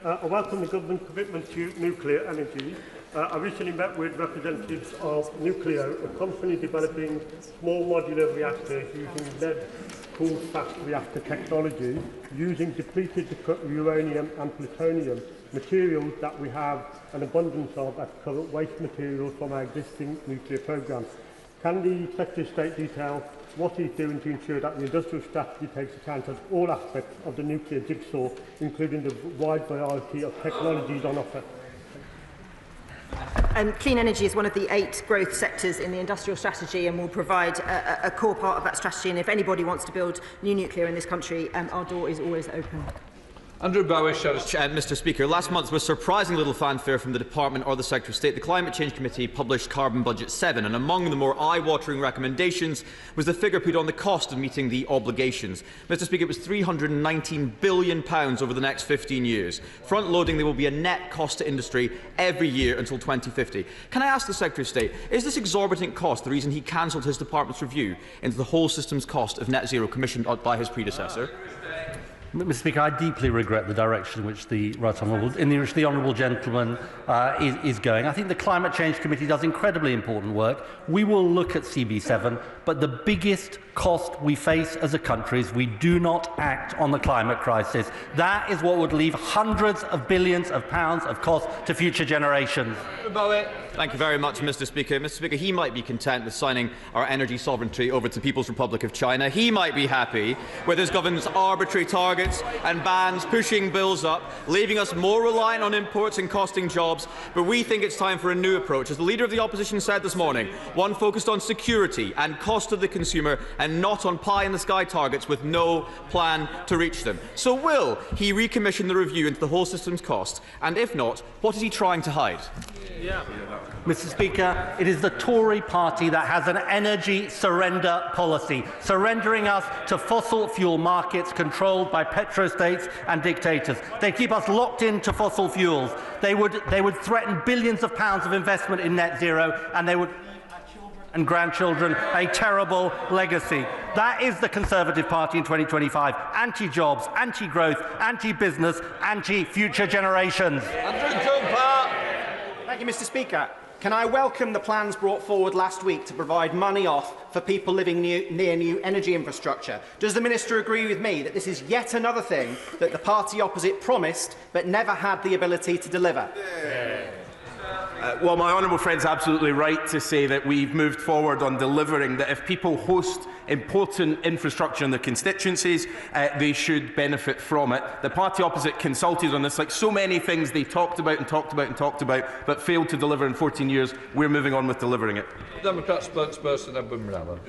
I welcome the government's commitment to nuclear energy. I recently met with representatives of Nucleo, a company developing small modular reactors using lead-cooled fast reactor technology, using depleted uranium and plutonium, materials that we have an abundance of as current waste materials from our existing nuclear programme. Can the Secretary of State detail what he's doing to ensure that the industrial strategy takes account of all aspects of the nuclear jigsaw, including the wide variety of technologies on offer? Clean energy is one of the 8 growth sectors in the industrial strategy and will provide a core part of that strategy. And if anybody wants to build new nuclear in this country, our door is always open. Andrew Bowish. Mr. Speaker, last month, with surprising little fanfare from the Department or the Secretary of State, the Climate Change Committee published Carbon Budget 7, and among the more eye-watering recommendations was the figure put on the cost of meeting the obligations. Mr. Speaker, it was £319 billion over the next 15 years. Front-loading, there will be a net cost to industry every year until 2050. Can I ask the Secretary of State, is this exorbitant cost the reason he cancelled his department's review into the whole system's cost of net zero commissioned by his predecessor? Mr. Speaker, I deeply regret the direction in which the honourable gentleman is going. I think the Climate Change Committee does incredibly important work. We will look at CB7, but the biggest cost we face as a country is we do not act on the climate crisis. That is what would leave hundreds of billions of pounds of cost to future generations. Thank you very much, Mr. Speaker. Mr. Speaker, he might be content with signing our energy sovereignty over to the People's Republic of China. He might be happy with his government's arbitrary targets and bans pushing bills up, leaving us more reliant on imports and costing jobs. But we think it's time for a new approach. As the Leader of the Opposition said this morning, one focused on security and cost to the consumer and not on pie-in-the-sky targets with no plan to reach them. So will he recommission the review into the whole system's cost? And if not, what is he trying to hide? Mr. Speaker, it is the Tory party that has an energy surrender policy, surrendering us to fossil fuel markets controlled by petrostates and dictators. They keep us locked into fossil fuels. They would threaten billions of pounds of investment in net zero, and they would and grandchildren a terrible legacy. That is the Conservative Party in 2025. Anti-jobs, anti-growth, anti-business, anti-future generations. Thank you, Mr. Speaker. Can I welcome the plans brought forward last week to provide money off for people living near new energy infrastructure? Does the Minister agree with me that this is yet another thing that the party opposite promised but never had the ability to deliver? Well, my honourable friend is absolutely right to say that we've moved forward on delivering that if people host important infrastructure in their constituencies, they should benefit from it. The party opposite consulted on this, like so many things they talked about and talked about and talked about, but failed to deliver in 14 years. We're moving on with delivering it. Democrat spokesperson Edwin Brown.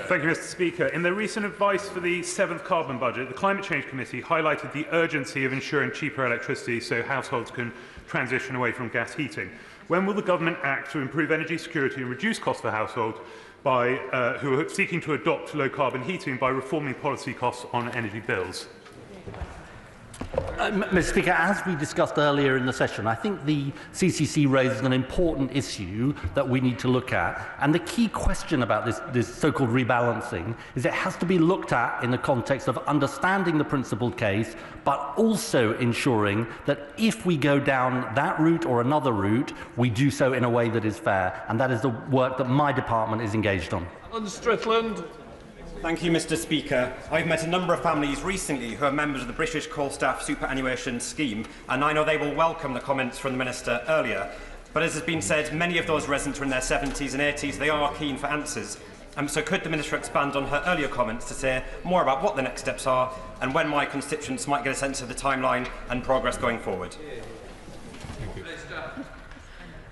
Thank you, Mr. Speaker. In their recent advice for the 7th Carbon Budget, the Climate Change Committee highlighted the urgency of ensuring cheaper electricity so households can transition away from gas heating. When will the government act to improve energy security and reduce costs for households who are seeking to adopt low-carbon heating by reforming policy costs on energy bills? Mr. Speaker, as we discussed earlier in the session, I think the CCC raises an important issue that we need to look at. And the key question about this so-called rebalancing is it has to be looked at in the context of understanding the principled case, but also ensuring that if we go down that route or another route, we do so in a way that is fair. And that is the work that my department is engaged on. Strickland. Thank you, Mr. Speaker. I've met a number of families recently who are members of the British Coal Staff Superannuation Scheme, and I know they will welcome the comments from the Minister earlier. But as has been said, many of those residents are in their 70s and 80s. They are keen for answers. So could the Minister expand on her earlier comments to say more about what the next steps are and when my constituents might get a sense of the timeline and progress going forward?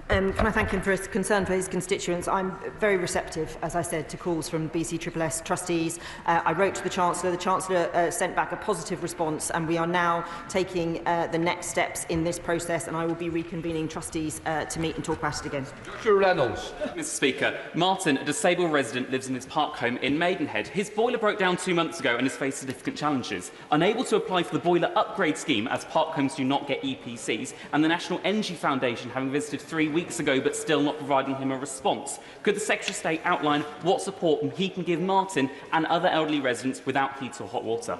Can I thank him for his concern for his constituents? I'm very receptive, as I said, to calls from BCSS trustees. I wrote to the Chancellor. The Chancellor sent back a positive response, and we are now taking the next steps in this process, and I will be reconvening trustees to meet and talk about it again. Joshua Reynolds. Mr. Speaker, Martin, a disabled resident, lives in his park home in Maidenhead. His boiler broke down 2 months ago and has faced significant challenges. Unable to apply for the boiler upgrade scheme, as park homes do not get EPCs, and the National Energy Foundation having visited 3 weeks ago but still not providing him a response. Could the Secretary of State outline what support he can give Martin and other elderly residents without heat or hot water?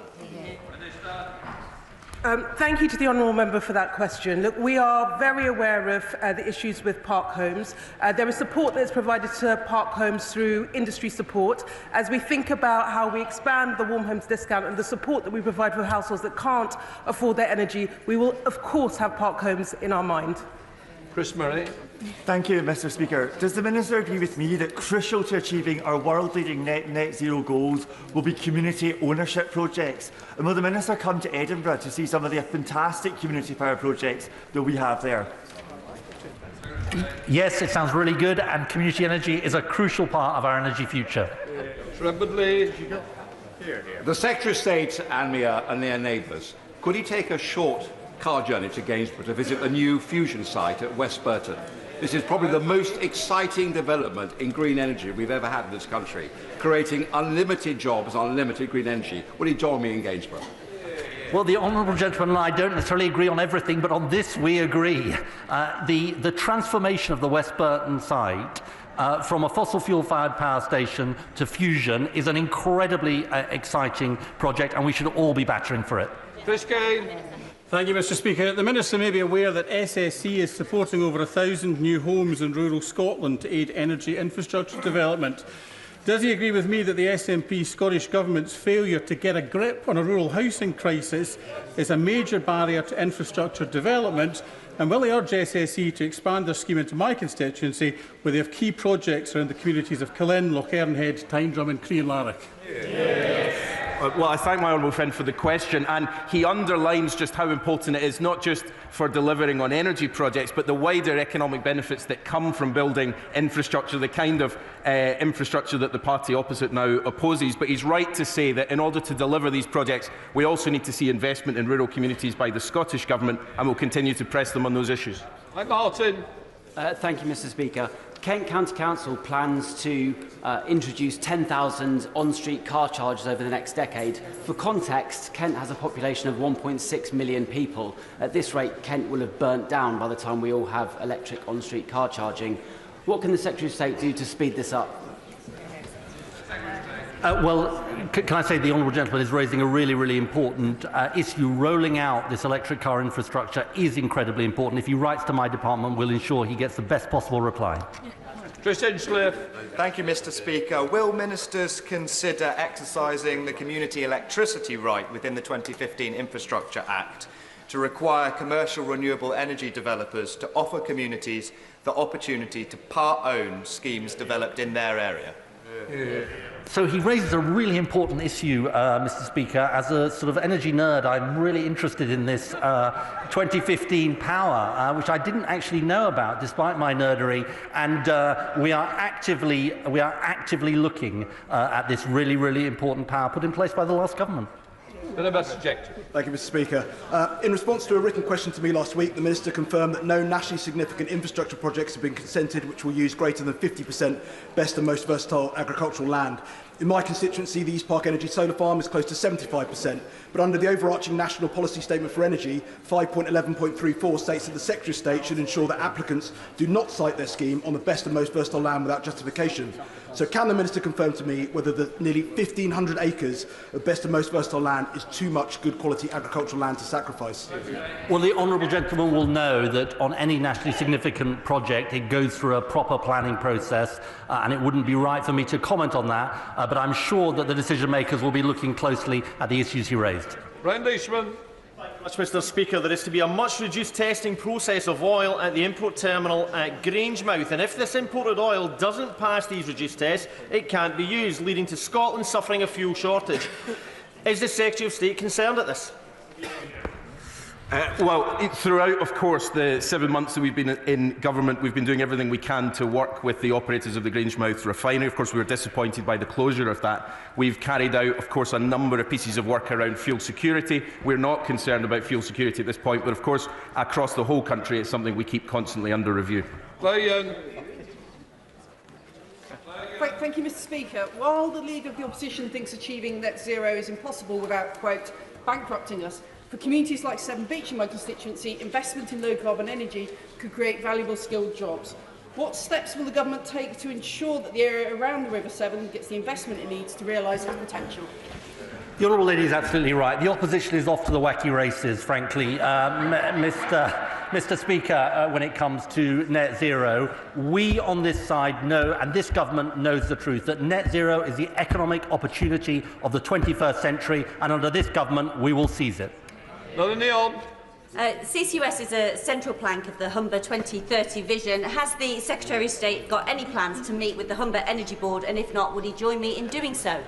Thank you to the honourable member for that question. Look, we are very aware of the issues with park homes. There is support that is provided to park homes through industry support. As we think about how we expand the Warm Homes discount and the support that we provide for households that can't afford their energy, we will of course have park homes in our mind. Chris Murray. Thank you, Mr Speaker. Does the Minister agree with me that crucial to achieving our world-leading net zero goals will be community ownership projects? And will the Minister come to Edinburgh to see some of the fantastic community power projects that we have there? Yes, it sounds really good, and community energy is a crucial part of our energy future. The Secretary of State and their neighbours, could he take a short car journey to Gainsborough to visit the new fusion site at West Burton? This is probably the most exciting development in green energy we've ever had in this country, creating unlimited jobs, unlimited green energy. Will he join me in Gainsborough? Well, the honourable gentleman and I don't necessarily agree on everything, but on this we agree. The transformation of the West Burton site from a fossil fuel-fired power station to fusion is an incredibly exciting project, and we should all be battering for it. Chris Kane. Thank you, Mr Speaker. The Minister may be aware that SSE is supporting over 1,000 new homes in rural Scotland to aid energy infrastructure development. Does he agree with me that the SNP Scottish Government's failure to get a grip on a rural housing crisis is a major barrier to infrastructure development? And will he urge SSE to expand their scheme into my constituency, where they have key projects around the communities of Cullen, Lochernhead, Tyndrum and Creanlarich? Well, I thank my honourable friend for the question, and he underlines just how important it is, not just for delivering on energy projects, but the wider economic benefits that come from building infrastructure, the kind of infrastructure that the party opposite now opposes. But he's right to say that in order to deliver these projects, we also need to see investment in rural communities by the Scottish Government, and will continue to press them on those issues. Martin. Thank you, Mr Speaker. Kent County Council plans to introduce 10,000 on-street car chargers over the next decade. For context, Kent has a population of 1.6 million people. At this rate, Kent will have burnt down by the time we all have electric on-street car charging. What can the Secretary of State do to speed this up? Well, can I say the honourable gentleman is raising a really important issue. Rolling out this electric car infrastructure is incredibly important. If he writes to my department, we'll ensure he gets the best possible reply. Chris Hinchcliffe. Thank you, Mr Speaker. Will ministers consider exercising the community electricity right within the 2015 Infrastructure Act to require commercial renewable energy developers to offer communities the opportunity to part-own schemes developed in their area? So he raises a really important issue, Mr Speaker. As a sort of energy nerd, I'm really interested in this 2015 power, which I didn't actually know about, despite my nerdery. And we are actively looking at this really important power put in place by the last government. Thank you, Mr Speaker. In response to a written question to me last week, the Minister confirmed that no nationally significant infrastructure projects have been consented which will use greater than 50% best and most versatile agricultural land. In my constituency, the East Park Energy Solar Farm is close to 75%, but under the overarching National Policy Statement for Energy, 5.11.34 states that the Secretary of State should ensure that applicants do not site their scheme on the best and most versatile land without justification. So can the Minister confirm to me whether the nearly 1,500 acres of best and most versatile land is too much good quality agricultural land to sacrifice? Well, the honourable gentleman will know that on any nationally significant project it goes through a proper planning process, and it wouldn't be right for me to comment on that, but I'm sure that the decision makers will be looking closely at the issues he raised. Brian Leishman. Mr Speaker, there is to be a much reduced testing process of oil at the import terminal at Grangemouth, and if this imported oil doesn't pass these reduced tests, it can't be used, leading to Scotland suffering a fuel shortage. Is the Secretary of State concerned at this? Well, throughout, of course, the 7 months that we've been in government, we've been doing everything we can to work with the operators of the Grangemouth refinery. Of course, we were disappointed by the closure of that. We've carried out, of course, a number of pieces of work around fuel security. We're not concerned about fuel security at this point, but of course, across the whole country, it's something we keep constantly under review. Thank you, Mr Speaker. While the League of the Opposition thinks achieving net zero is impossible without, quote, bankrupting us, for communities like Severn Beach in my constituency, investment in low-carbon energy could create valuable skilled jobs. What steps will the government take to ensure that the area around the River Severn gets the investment it needs to realise its potential? The Honourable Lady is absolutely right. The opposition is off to the wacky races, frankly. Mr. Speaker, when it comes to net zero, we on this side know, and this government knows the truth, that net zero is the economic opportunity of the 21st century, and under this government we will seize it. CCUS is a central plank of the Humber 2030 vision. Has the Secretary of State got any plans to meet with the Humber Energy Board, and if not, would he join me in doing so?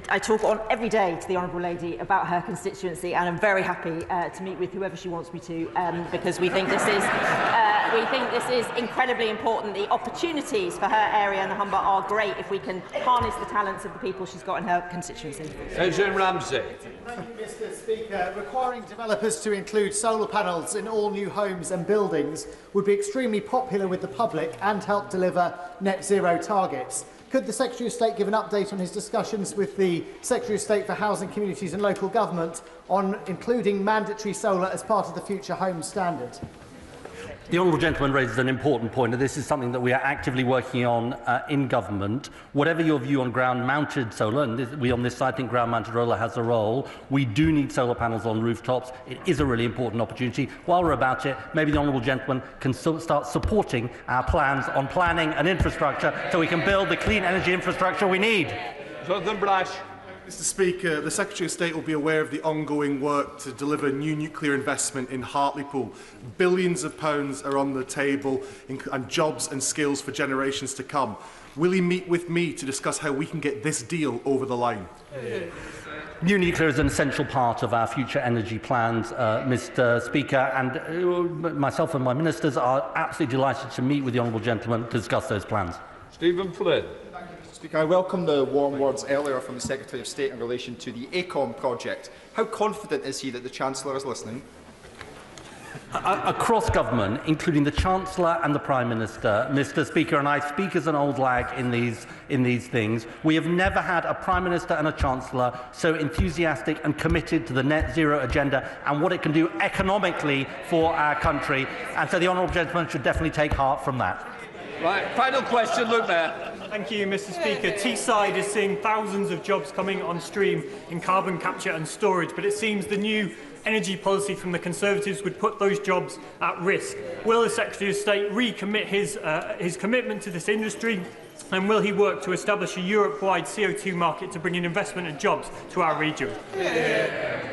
I talk on every day to the Honourable Lady about her constituency, and I'm very happy to meet with whoever she wants me to, because we think this is incredibly important. The opportunities for her area and the Humber are great if we can harness the talents of the people she's got in her constituency. Adrian Ramsey. Thank you, Mr. Speaker. Requiring developers to include solar panels in all new homes and buildings would be extremely popular with the public and help deliver net zero targets. Could the Secretary of State give an update on his discussions with the Secretary of State for Housing, Communities and Local Government on including mandatory solar as part of the Future Homes Standard? The Honourable Gentleman raises an important point, and this is something that we are actively working on in government. Whatever your view on ground-mounted solar, and we on this side think ground-mounted solar has a role, we do need solar panels on rooftops. It is a really important opportunity. While we're about it, maybe the Honourable Gentleman can start supporting our plans on planning and infrastructure so we can build the clean energy infrastructure we need. Jonathan Brash. Mr. Speaker, the Secretary of State will be aware of the ongoing work to deliver new nuclear investment in Hartlepool. Billions of pounds are on the table and jobs and skills for generations to come. Will he meet with me to discuss how we can get this deal over the line? New nuclear is an essential part of our future energy plans, Mr. Speaker, and myself and my ministers are absolutely delighted to meet with the Honourable Gentleman to discuss those plans. Stephen Flynn. Speaker, I welcome the warm words earlier from the Secretary of State in relation to the ACOM project. How confident is he that the Chancellor is listening? Across government, including the Chancellor and the Prime Minister, Mr. Speaker, and I speak as an old lag in these things, we have never had a Prime Minister and a Chancellor so enthusiastic and committed to the net zero agenda and what it can do economically for our country. And so the Honourable Gentleman should definitely take heart from that. Right, final question, Luke Mayor. Thank you, Mr. Speaker. Teesside is seeing thousands of jobs coming on stream in carbon capture and storage, but it seems the new energy policy from the Conservatives would put those jobs at risk. Will the Secretary of State recommit his commitment to this industry, and will he work to establish a Europe-wide CO2 market to bring in investment and jobs to our region?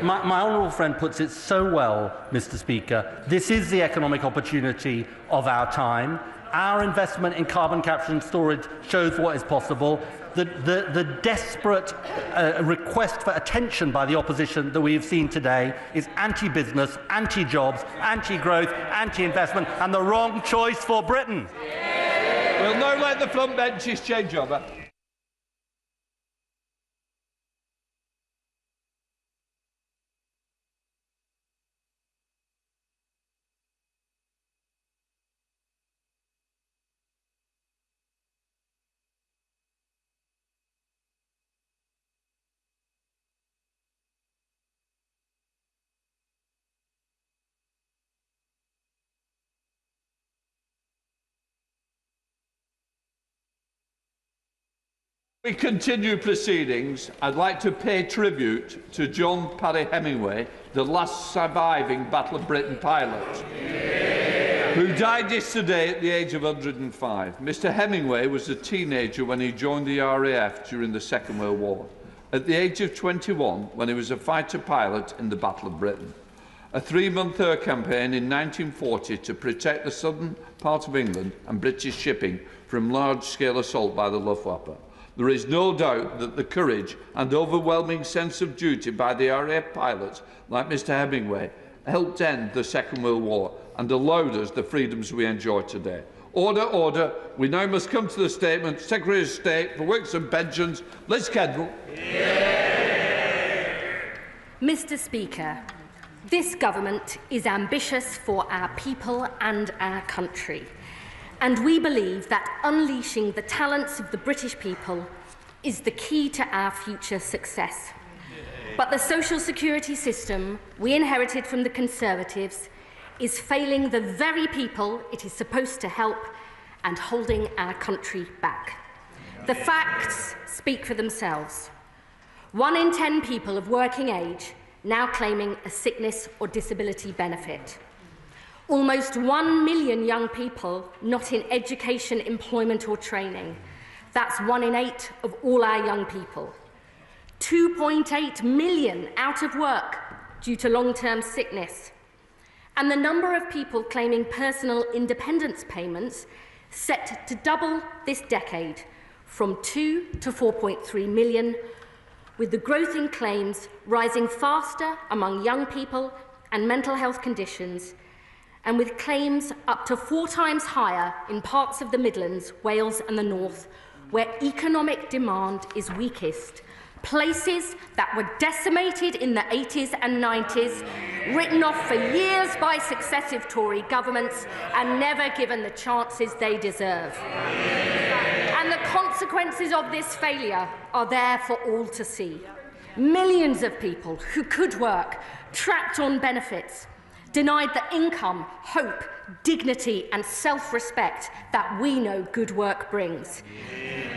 My honourable friend puts it so well, Mr. Speaker. This is the economic opportunity of our time. Our investment in carbon capture and storage shows what is possible. The desperate request for attention by the opposition that we have seen today is anti-business, anti-jobs, anti-growth, anti-investment, and the wrong choice for Britain. We'll now let the front benches change over. We continue proceedings. I'd like to pay tribute to John Parry Hemingway, the last surviving Battle of Britain pilot, who died yesterday at the age of 105. Mr. Hemingway was a teenager when he joined the RAF during the Second World War. At the age of 21, when he was a fighter pilot in the Battle of Britain. A 3-month air campaign in 1940 to protect the southern part of England and British shipping from large-scale assault by the Luftwaffe. There is no doubt that the courage and overwhelming sense of duty by the RAF pilots, like Mr. Hemingway, helped end the Second World War and allowed us the freedoms we enjoy today. Order, order. We now must come to the statement. Secretary of State for Works and Pensions, Liz Kendall. Mr. Speaker, this government is ambitious for our people and our country. And we believe that unleashing the talents of the British people is the key to our future success. But the social security system we inherited from the Conservatives is failing the very people it is supposed to help and holding our country back. The facts speak for themselves. 1 in 10 people of working age now claiming a sickness or disability benefit. Almost 1 million young people not in education, employment or training. That's 1 in 8 of all our young people. 2.8 million out of work due to long-term sickness. And the number of people claiming personal independence payments set to double this decade from 2 to 4.3 million, with the growth in claims rising faster among young people and mental health conditions, and with claims up to 4 times higher in parts of the Midlands, Wales and the North, where economic demand is weakest. Places that were decimated in the 80s and 90s, written off for years by successive Tory governments and never given the chances they deserve. And the consequences of this failure are there for all to see. Millions of people who could work, trapped on benefits, denied the income, hope, dignity and self-respect that we know good work brings.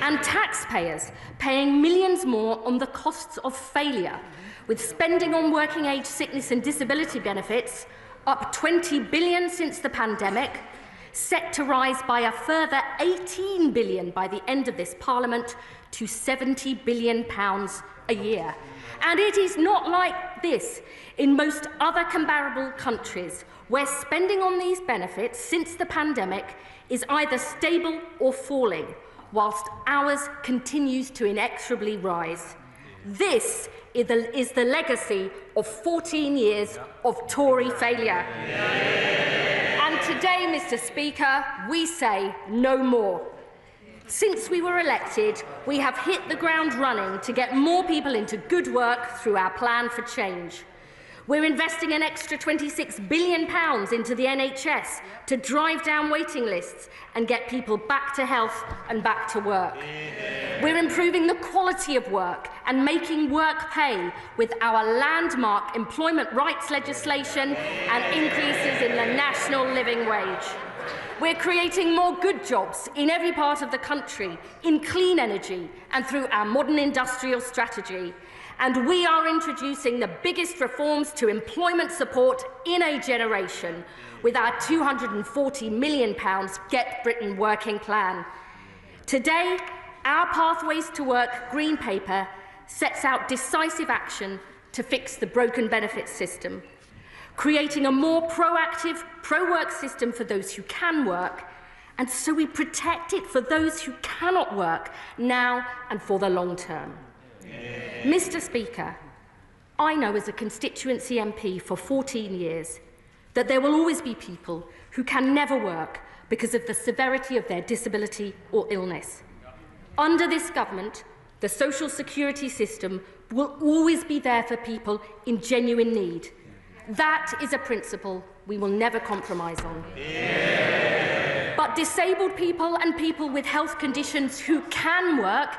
And taxpayers paying millions more on the costs of failure, with spending on working age sickness and disability benefits up 20 billion since the pandemic, set to rise by a further 18 billion by the end of this Parliament to £70 billion a year. And it is not like this in most other comparable countries, where spending on these benefits since the pandemic is either stable or falling, whilst ours continues to inexorably rise. This is the legacy of 14 years of Tory failure. And today, Mr. Speaker, we say no more. Since we were elected, we have hit the ground running to get more people into good work through our plan for change. We're investing an extra £26 billion into the NHS to drive down waiting lists and get people back to health and back to work. We're improving the quality of work and making work pay with our landmark employment rights legislation and increases in the national living wage. We're creating more good jobs in every part of the country, in clean energy and through our modern industrial strategy. And we are introducing the biggest reforms to employment support in a generation with our £240 million Get Britain Working plan. Today, our Pathways to Work Green Paper sets out decisive action to fix the broken benefits system, creating a more proactive, pro-work system for those who can work, and so we protect it for those who cannot work now and for the long term. Mr. Speaker, I know as a constituency MP for 14 years that there will always be people who can never work because of the severity of their disability or illness. Under this government, the social security system will always be there for people in genuine need. That is a principle we will never compromise on. But disabled people and people with health conditions who can work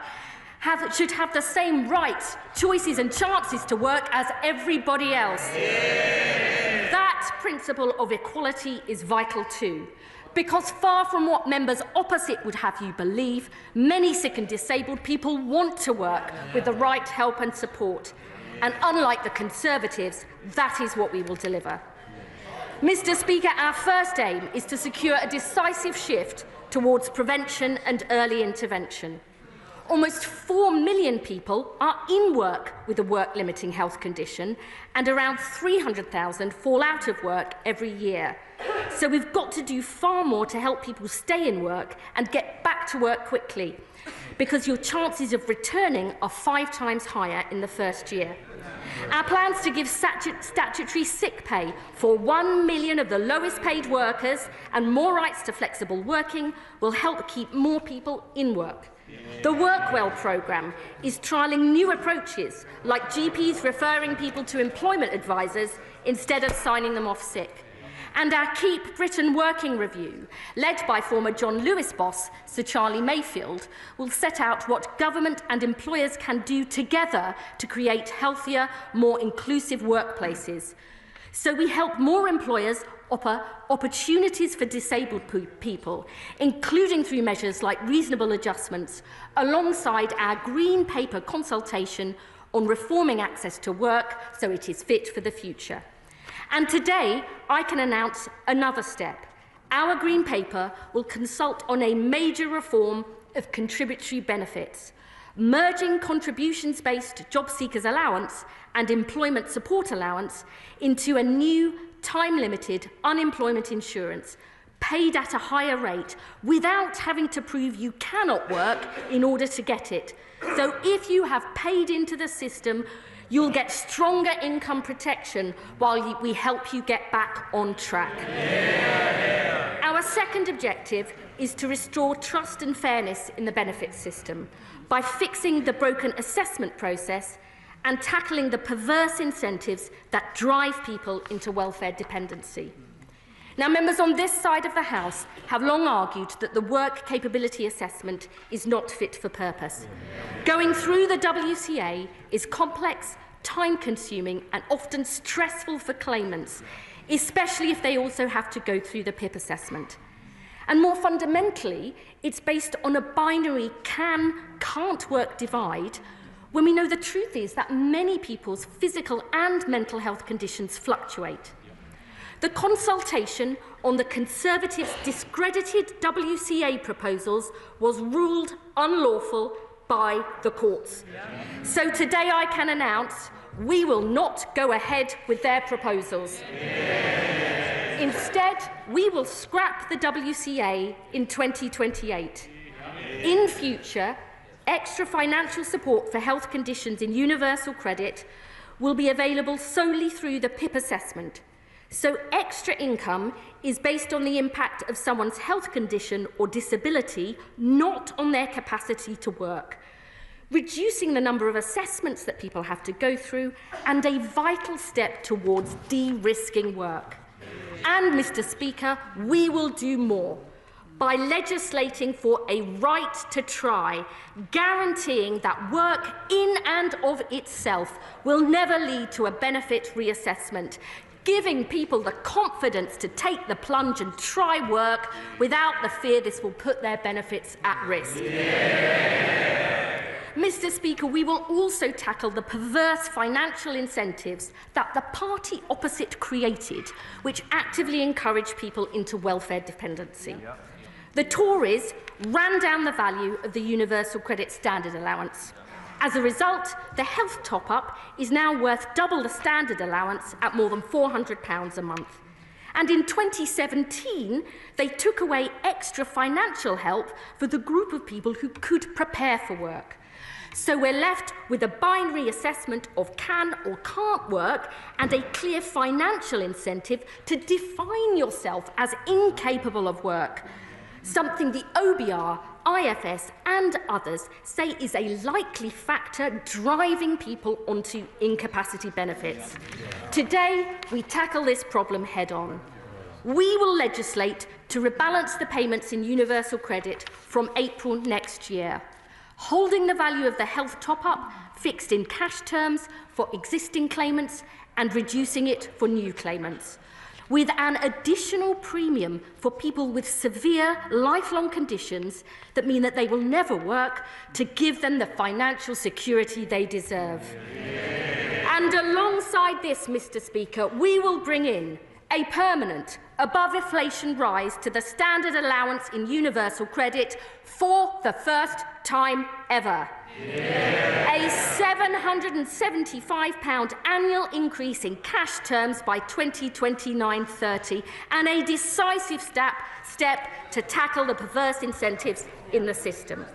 should have the same rights, choices and chances to work as everybody else. That principle of equality is vital too, because far from what members opposite would have you believe, many sick and disabled people want to work with the right help and support. And unlike the Conservatives, that is what we will deliver. Mr. Speaker, our first aim is to secure a decisive shift towards prevention and early intervention. Almost 4 million people are in work with a work-limiting health condition, and around 300,000 fall out of work every year. So we've got to do far more to help people stay in work and get back to work quickly, because your chances of returning are 5 times higher in the first year. Our plans to give statutory sick pay for 1 million of the lowest paid workers and more rights to flexible working will help keep more people in work. The Workwell programme is trialling new approaches, like GPs referring people to employment advisors instead of signing them off sick. And our Keep Britain Working review, led by former John Lewis boss Sir Charlie Mayfield, will set out what government and employers can do together to create healthier, more inclusive workplaces. So we help more employers opportunities for disabled people, including through measures like reasonable adjustments, alongside our Green Paper consultation on reforming access to work so it is fit for the future. And today, I can announce another step. Our Green Paper will consult on a major reform of contributory benefits, merging contributions-based job seekers allowance and employment support allowance into a new time-limited unemployment insurance paid at a higher rate without having to prove you cannot work in order to get it. So if you have paid into the system, you'll get stronger income protection while we help you get back on track. Our second objective is to restore trust and fairness in the benefits system by fixing the broken assessment process and tackling the perverse incentives that drive people into welfare dependency. Now, members on this side of the House have long argued that the work capability assessment is not fit for purpose. Going through the WCA is complex, time-consuming and often stressful for claimants, especially if they also have to go through the PIP assessment. And more fundamentally, it's based on a binary can-can't work divide, when we know the truth is that many people's physical and mental health conditions fluctuate. The consultation on the Conservatives' discredited WCA proposals was ruled unlawful by the courts. So today I can announce we will not go ahead with their proposals. Instead, we will scrap the WCA in 2028. In future, extra financial support for health conditions in universal credit will be available solely through the PIP assessment. So extra income is based on the impact of someone's health condition or disability, not on their capacity to work, reducing the number of assessments that people have to go through, and a vital step towards de-risking work. And, Mr. Speaker, we will do more by legislating for a right to try, guaranteeing that work in and of itself will never lead to a benefit reassessment, giving people the confidence to take the plunge and try work without the fear this will put their benefits at risk. Mr. Speaker, we will also tackle the perverse financial incentives that the party opposite created, which actively encourage people into welfare dependency. The Tories ran down the value of the Universal Credit Standard Allowance. As a result, the health top-up is now worth double the standard allowance at more than £400 a month. And in 2017, they took away extra financial help for the group of people who could prepare for work. So we're left with a binary assessment of can or can't work and a clear financial incentive to define yourself as incapable of work, something the OBR, IFS and others say is a likely factor driving people onto incapacity benefits. Today, we tackle this problem head-on. We will legislate to rebalance the payments in universal credit from April next year, holding the value of the health top-up fixed in cash terms for existing claimants and reducing it for new claimants, with an additional premium for people with severe lifelong conditions that mean that they will never work, to give them the financial security they deserve. And alongside this, Mr. Speaker, we will bring in a permanent, above-inflation rise to the standard allowance in universal credit for the first time ever. A £775 annual increase in cash terms by 2029-30, and a decisive step to tackle the perverse incentives in the system.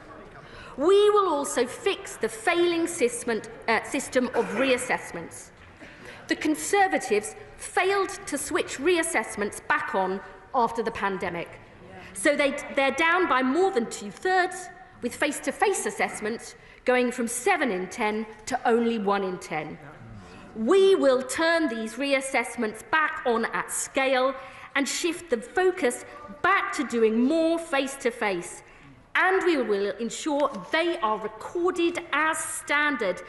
We will also fix the failing system of reassessments. The Conservatives failed to switch reassessments back on after the pandemic. So they're down by more than 2/3, with face-to-face assessments going from 7 in 10 to only 1 in 10. We will turn these reassessments back on at scale and shift the focus back to doing more face-to-face. And we will ensure they are recorded as standard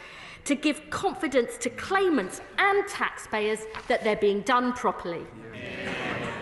to give confidence to claimants and taxpayers that they're being done properly.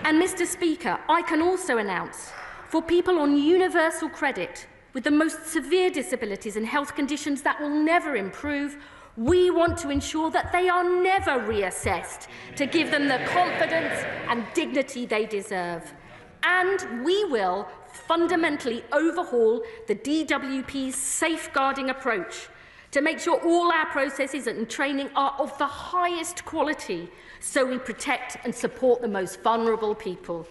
And, Mr. Speaker, I can also announce for people on universal credit with the most severe disabilities and health conditions that will never improve, we want to ensure that they are never reassessed to give them the confidence and dignity they deserve. And we will fundamentally overhaul the DWP's safeguarding approach to make sure all our processes and training are of the highest quality so we protect and support the most vulnerable people.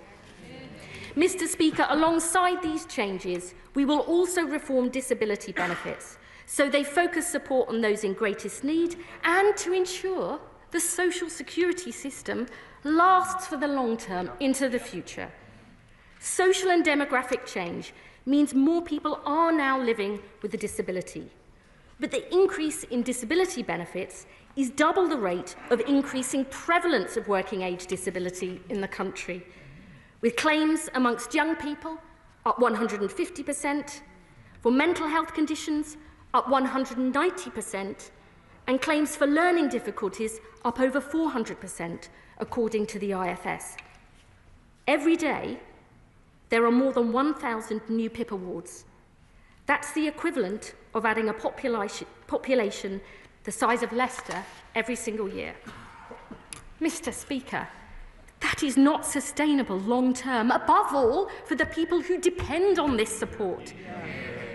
Mr. Speaker, alongside these changes, we will also reform disability benefits so they focus support on those in greatest need and to ensure the social security system lasts for the long term into the future. Social and demographic change means more people are now living with a disability. But the increase in disability benefits is double the rate of increasing prevalence of working-age disability in the country, with claims amongst young people up 150%, for mental health conditions up 190%, and claims for learning difficulties up over 400%, according to the IFS. Every day, there are more than 1,000 new PIP awards. That's the equivalent of adding a population the size of Leicester every single year. Mr. Speaker, that is not sustainable long-term, above all for the people who depend on this support.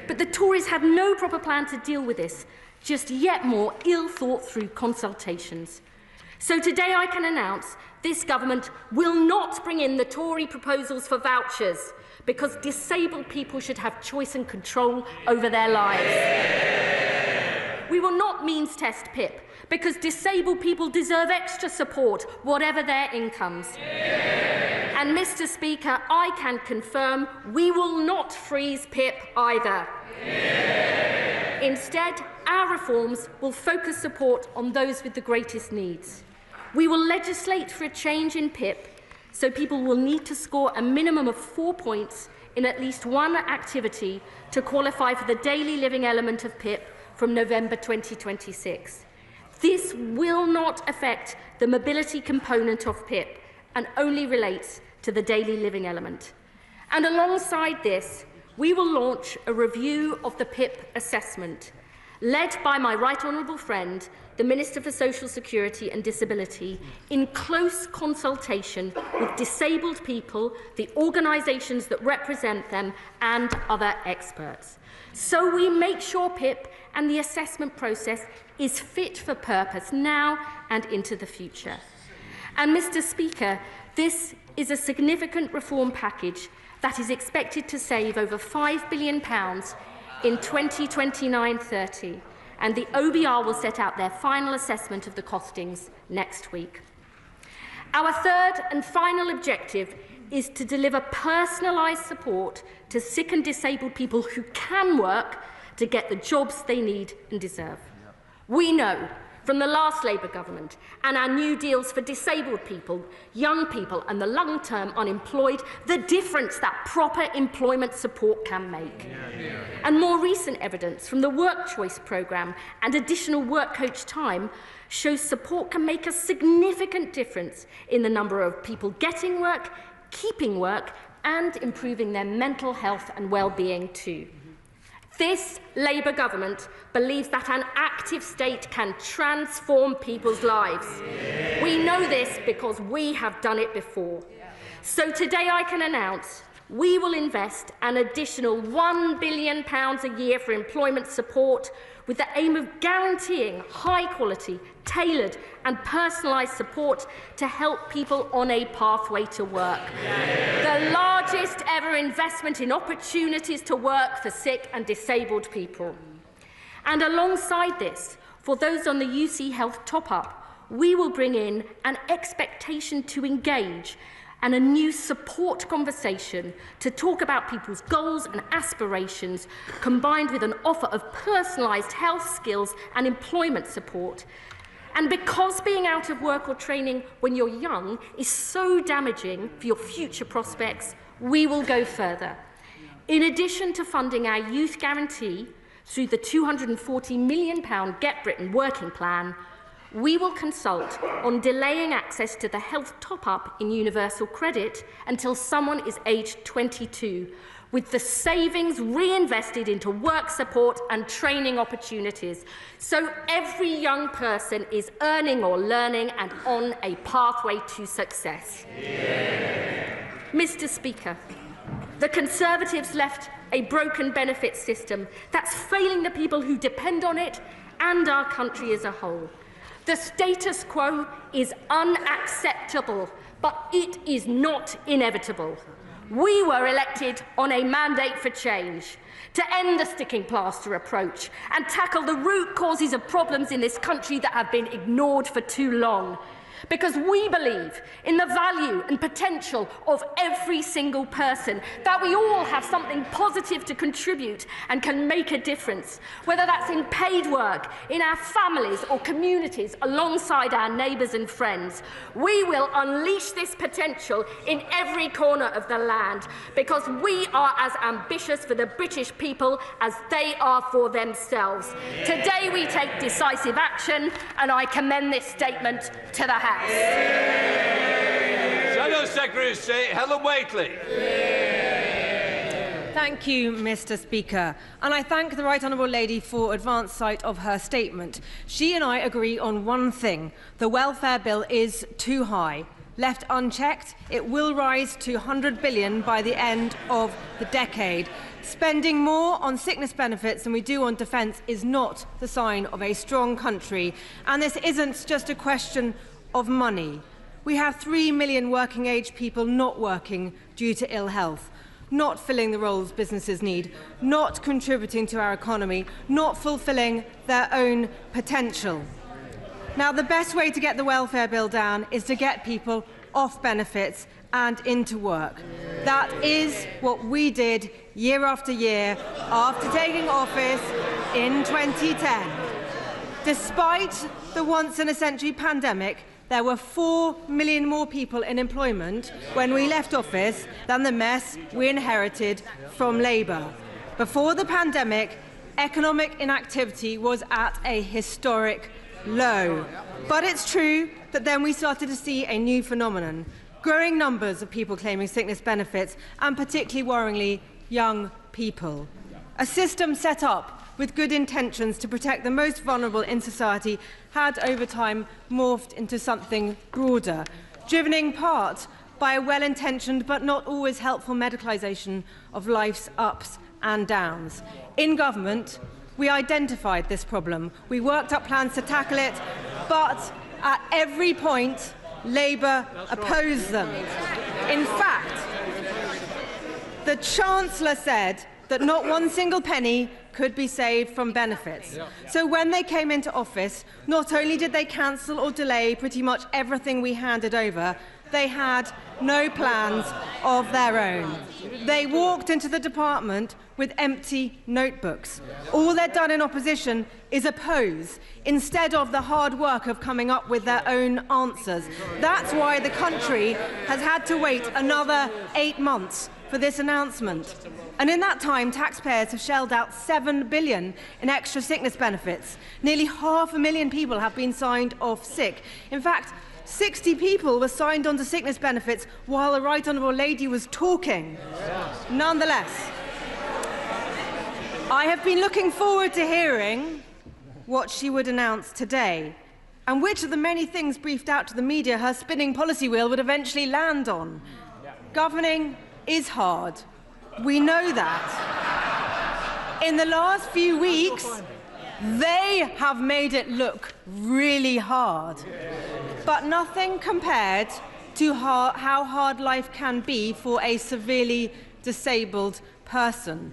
But the Tories have no proper plan to deal with this, just yet more ill-thought-through consultations. So today I can announce this government will not bring in the Tory proposals for vouchers, because disabled people should have choice and control over their lives. We will not means test PIP, because disabled people deserve extra support, whatever their incomes. And, Mr. Speaker, I can confirm we will not freeze PIP either. Instead, our reforms will focus support on those with the greatest needs. We will legislate for a change in PIP so people will need to score a minimum of 4 points in at least one activity to qualify for the daily living element of PIP from November 2026. This will not affect the mobility component of PIP and only relates to the daily living element. And alongside this, we will launch a review of the PIP assessment, led by my right honourable friend, the Minister for Social Security and Disability, in close consultation with disabled people, the organisations that represent them, and other experts. So we make sure PIP and the assessment process is fit for purpose now and into the future. And, Mr. Speaker, this is a significant reform package that is expected to save over £5 billion in 2029-30, and the OBR will set out their final assessment of the costings next week. Our third and final objective is to deliver personalised support to sick and disabled people who can work to get the jobs they need and deserve. We know from the last Labour government and our new deals for disabled people, young people and the long-term unemployed, the difference that proper employment support can make. And more recent evidence from the Work Choice programme and additional work coach time shows support can make a significant difference in the number of people getting work, keeping work and improving their mental health and well-being too. This Labour government believes that an active state can transform people's lives. We know this because we have done it before. So today I can announce we will invest an additional £1 billion a year for employment support with the aim of guaranteeing high-quality, tailored and personalised support to help people on a pathway to work. The largest ever investment in opportunities to work for sick and disabled people. And alongside this, for those on the UC Health top-up, we will bring in an expectation to engage and a new support conversation to talk about people's goals and aspirations, combined with an offer of personalised health skills and employment support. And because being out of work or training when you're young is so damaging for your future prospects, we will go further. In addition to funding our youth guarantee through the £240 million Get Britain working plan, we will consult on delaying access to the health top-up in universal credit until someone is aged 22, with the savings reinvested into work support and training opportunities, so every young person is earning or learning and on a pathway to success. Yeah. Mr. Speaker, the Conservatives left a broken benefit system that's failing the people who depend on it and our country as a whole. The status quo is unacceptable, but it is not inevitable. We were elected on a mandate for change, to end the sticking plaster approach and tackle the root causes of problems in this country that have been ignored for too long. Because we believe in the value and potential of every single person, that we all have something positive to contribute and can make a difference, whether that's in paid work, in our families or communities, alongside our neighbours and friends. We will unleash this potential in every corner of the land, because we are as ambitious for the British people as they are for themselves. Today we take decisive action, and I commend this statement to the House. Shadow Secretary of State Helen Whately. Thank you, Mr. Speaker. And I thank the Right Honourable Lady for advance sight of her statement. She and I agree on one thing. The welfare bill is too high. Left unchecked, it will rise to 100 billion by the end of the decade. Spending more on sickness benefits than we do on defence is not the sign of a strong country. And this isn't just a question of money. We have 3 million working-age people not working due to ill health, not filling the roles businesses need, not contributing to our economy, not fulfilling their own potential. Now, the best way to get the welfare bill down is to get people off benefits and into work. That is what we did year after year after taking office in 2010. Despite the once-in-a-century pandemic, there were 4 million more people in employment when we left office than the mess we inherited from Labour. Before the pandemic, economic inactivity was at a historic low. But it's true that then we started to see a new phenomenon: growing numbers of people claiming sickness benefits, and particularly worryingly, young people. A system set up with good intentions to protect the most vulnerable in society had over time morphed into something broader, driven in part by a well-intentioned but not always helpful medicalisation of life's ups and downs. In government, we identified this problem. We worked up plans to tackle it, but at every point, Labour opposed them. In fact, the Chancellor said that not one single penny could be saved from benefits. So when they came into office, not only did they cancel or delay pretty much everything we handed over, they had no plans of their own. They walked into the department with empty notebooks. All they'd done in opposition is oppose, instead of the hard work of coming up with their own answers. That's why the country has had to wait another 8 months for this announcement. And in that time, taxpayers have shelled out $7 billion in extra sickness benefits. Nearly 500,000 people have been signed off sick. In fact, 60 people were signed onto sickness benefits while the Right Honourable Lady was talking. Nonetheless, I have been looking forward to hearing what she would announce today, and which of the many things briefed out to the media her spinning policy wheel would eventually land on. Governing is hard. We know that. In the last few weeks, they have made it look really hard. But nothing compared to how hard life can be for a severely disabled person.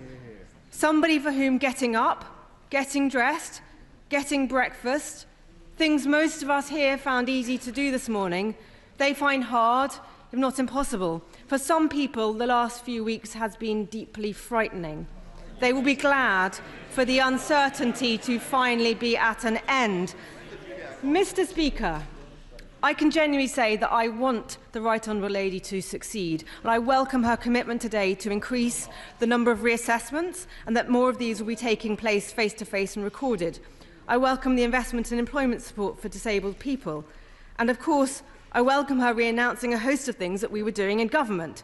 Somebody for whom getting up, getting dressed, getting breakfast, things most of us here found easy to do this morning, they find hard, if not impossible. For some people, the last few weeks has been deeply frightening. They will be glad for the uncertainty to finally be at an end. Mr. Speaker, I can genuinely say that I want the Right Honourable Lady to succeed, and I welcome her commitment today to increase the number of reassessments and that more of these will be taking place face-to-face and recorded. I welcome the investment in employment support for disabled people. And of course, I welcome her re-announcing a host of things that we were doing in government.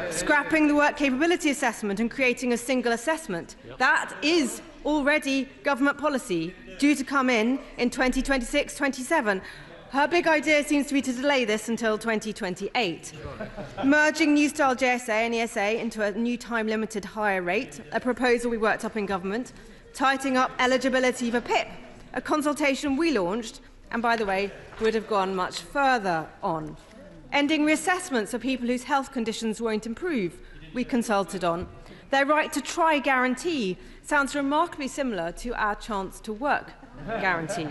Scrapping the work capability assessment and creating a single assessment. That is already government policy, due to come in 2026-27. Her big idea seems to be to delay this until 2028. Merging New Style JSA and ESA into a new time-limited higher rate, a proposal we worked up in government. Tightening up eligibility for PIP, a consultation we launched, and by the way, would have gone much further on. Ending reassessments for people whose health conditions won't improve, we consulted on. Their right to try guarantee sounds remarkably similar to our chance to work guarantee.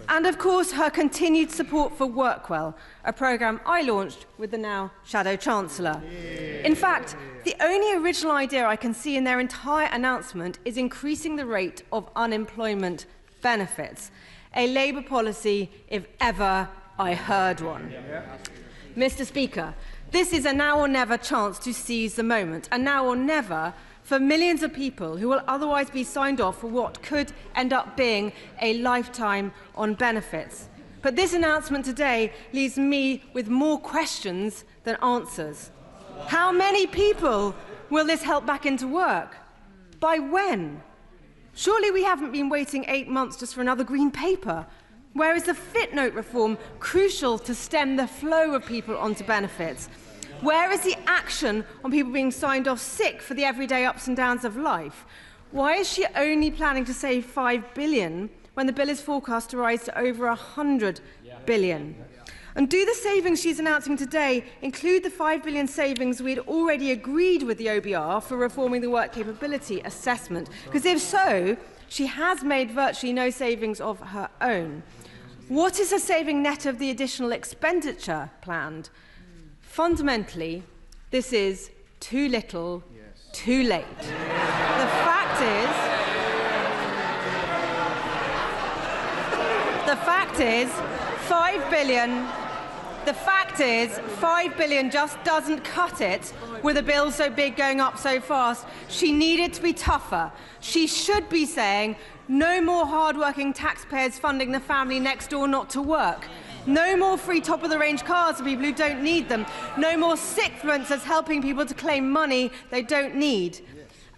And of course, her continued support for Workwell, a programme I launched with the now Shadow Chancellor. In fact, the only original idea I can see in their entire announcement is increasing the rate of unemployment benefits. A Labour policy, if ever I heard one. Mr. Speaker, this is a now or never chance to seize the moment, a now or never for millions of people who will otherwise be signed off for what could end up being a lifetime on benefits. But this announcement today leaves me with more questions than answers. How many people will this help back into work? By when? Surely we haven't been waiting 8 months just for another green paper. Where is the FitNote reform crucial to stem the flow of people onto benefits? Where is the action on people being signed off sick for the everyday ups and downs of life? Why is she only planning to save $5 billion when the bill is forecast to rise to over $100 billion? And do the savings she's announcing today include the $5 billion savings we had already agreed with the OBR for reforming the work capability assessment? Because if so, she has made virtually no savings of her own. What is the saving net of the additional expenditure planned? Fundamentally, this is too little, too late. The fact is, $5 billion. The fact is, $5 billion just doesn't cut it with a bill so big going up so fast. She needed to be tougher. She should be saying, no more hard-working taxpayers funding the family next door not to work. No more free top-of-the-range cars for people who don't need them. No more sickfluencers helping people to claim money they don't need.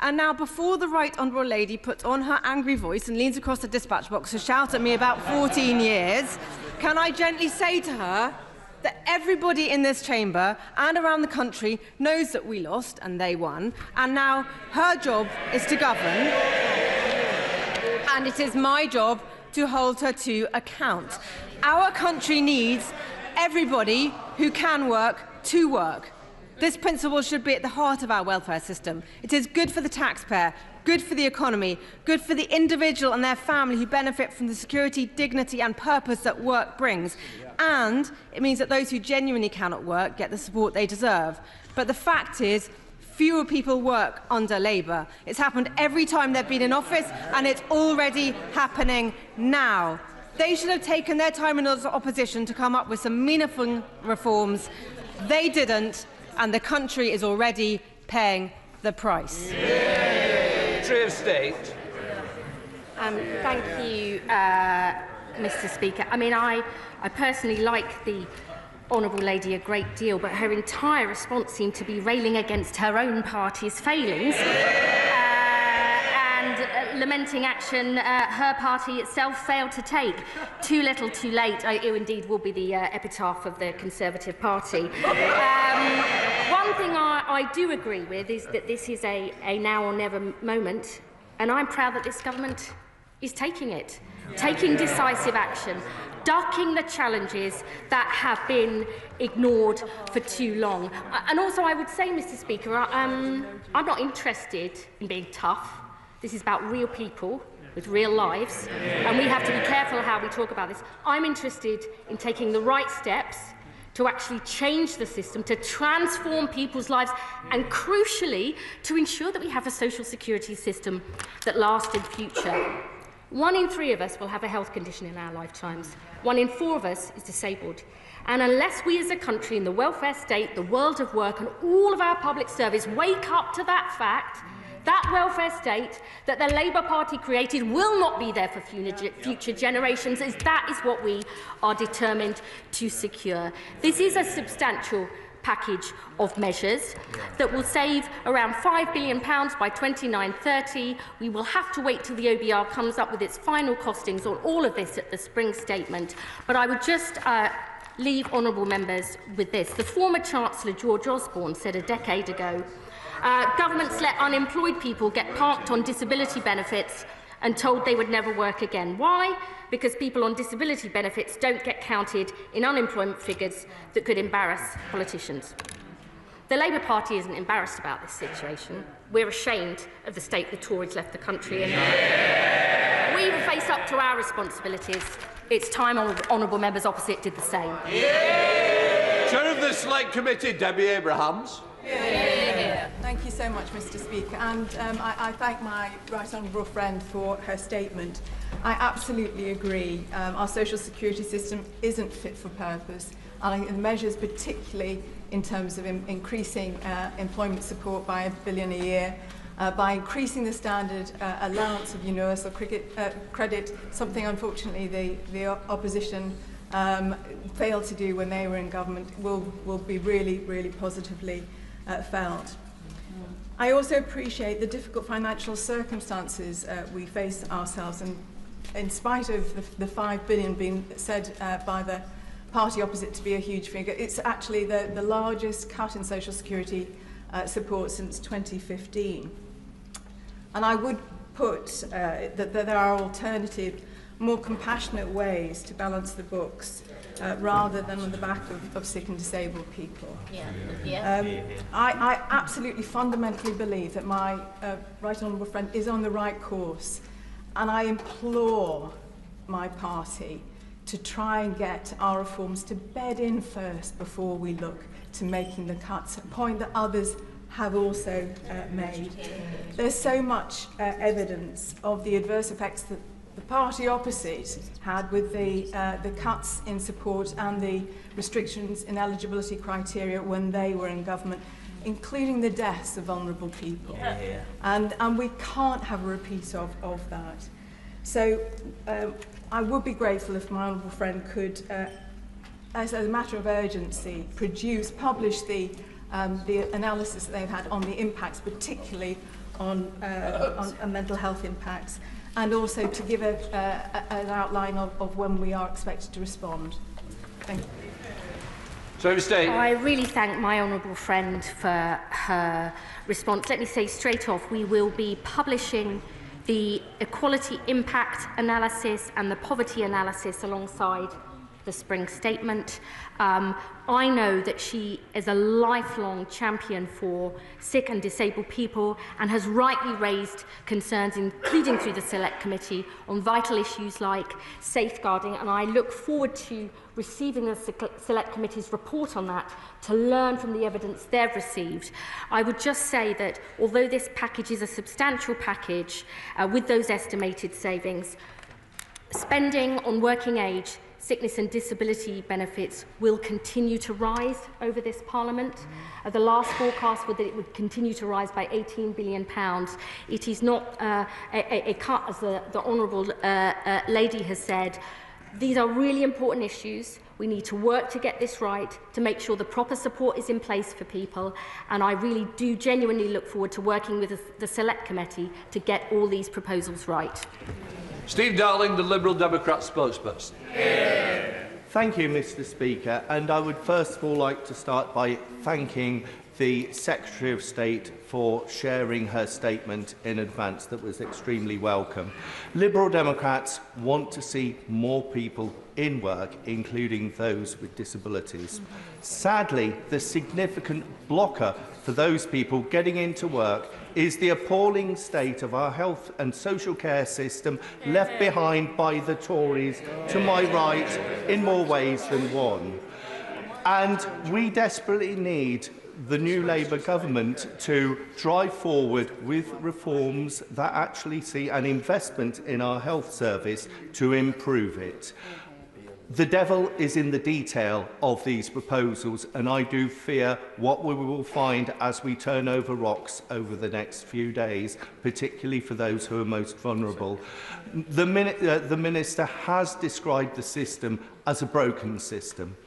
And now, before the Right Honourable Lady puts on her angry voice and leans across the dispatch box to shout at me about 14 years, can I gently say to her that everybody in this chamber and around the country knows that we lost and they won, and now her job is to govern, and it is my job to hold her to account. Our country needs everybody who can work to work. This principle should be at the heart of our welfare system. It is good for the taxpayer, good for the economy, good for the individual and their family who benefit from the security, dignity and purpose that work brings. And it means that those who genuinely cannot work get the support they deserve. But the fact is, fewer people work under Labour. It's happened every time they've been in office, and it's already happening now. They should have taken their time in opposition to come up with some meaningful reforms. They didn't, and the country is already paying the price. Secretary of State. Thank you, Mr. Speaker. I mean, I personally like the Honourable Lady a great deal, but her entire response seemed to be railing against her own party's failings and lamenting action her party itself failed to take. Too little, too late, it indeed will be the epitaph of the Conservative Party. One thing I do agree with is that this is a now or never moment, and I'm proud that this government is taking it, taking decisive action, ducking the challenges that have been ignored for too long. And also, I would say, Mr. Speaker, I'm not interested in being tough. This is about real people with real lives, and we have to be careful how we talk about this. I'm interested in taking the right steps to actually change the system, to transform people's lives, and crucially, to ensure that we have a social security system that lasts in future. 1 in 3 of us will have a health condition in our lifetimes. 1 in 4 of us is disabled. And unless we as a country in the welfare state, the world of work and all of our public service wake up to that fact, That welfare state that the Labour Party created will not be there for future generations. That is what we are determined to secure. This is a substantial package of measures that will save around £5 billion by 29-30. We will have to wait till the OBR comes up with its final costings on all of this at the spring statement. But I would just leave honourable members with this. The former Chancellor George Osborne said a decade ago, governments let unemployed people get parked on disability benefits and told they would never work again. Why? Because people on disability benefits don't get counted in unemployment figures that could embarrass politicians. The Labour Party isn't embarrassed about this situation. We're ashamed of the state the Tories left the country in. We will face up to our responsibilities. It's time honourable members opposite did the same. Chair of the Select Committee, Debbie Abrahams. Thank you so much, Mr. Speaker, and I thank my right honourable friend for her statement. I absolutely agree. Our social security system isn't fit for purpose, and I think the measures, particularly in terms of increasing employment support by £1 billion a year, by increasing the standard allowance of universal credit, something unfortunately the opposition failed to do when they were in government, will be really, really positively felt. I also appreciate the difficult financial circumstances we face ourselves, and in spite of the £5 billion being said by the party opposite to be a huge figure, it's actually the largest cut in social security support since 2015. And I would put that there are alternative, more compassionate ways to balance the books rather than on the back of sick and disabled people. I absolutely fundamentally believe that my right honourable friend is on the right course, and I implore my party to try and get our reforms to bed in first before we look to making the cuts, a point that others have also made. There's so much evidence of the adverse effects that the party opposite had with the cuts in support and the restrictions in eligibility criteria when they were in government, including the deaths of vulnerable people. And we can't have a repeat of that. So I would be grateful if my honourable friend could, as a matter of urgency, publish the analysis that they've had on the impacts, particularly on mental health impacts, and also to give an outline of when we are expected to respond. Thank you. I really thank my honourable friend for her response. Let me say straight off, we will be publishing the equality impact analysis and the poverty analysis alongside the spring statement. I know that she is a lifelong champion for sick and disabled people and has rightly raised concerns, including through the Select Committee, on vital issues like safeguarding, and I look forward to receiving the Select Committee's report on that to learn from the evidence they've received. I would just say that although this package is a substantial package with those estimated savings, spending on working age, sickness and disability benefits will continue to rise over this Parliament. The last forecast was that it would continue to rise by £18 billion. It is not a cut, as the Honourable Lady has said. These are really important issues. We need to work to get this right, to make sure the proper support is in place for people, and I really do genuinely look forward to working with the Select Committee to get all these proposals right. Steve Darling, the Liberal Democrat spokesperson. Thank you, Mr. Speaker, and I would first of all like to start by thanking the Secretary of State for sharing her statement in advance. That was extremely welcome. Liberal Democrats want to see more people in work, including those with disabilities. Sadly, the significant blocker for those people getting into work is the appalling state of our health and social care system left behind by the Tories to my right in more ways than one. And we desperately need the new Labour government to drive forward with reforms that actually see an investment in our health service to improve it. The devil is in the detail of these proposals, and I do fear what we will find as we turn over rocks over the next few days, particularly for those who are most vulnerable. The Minister has described the system as a broken system,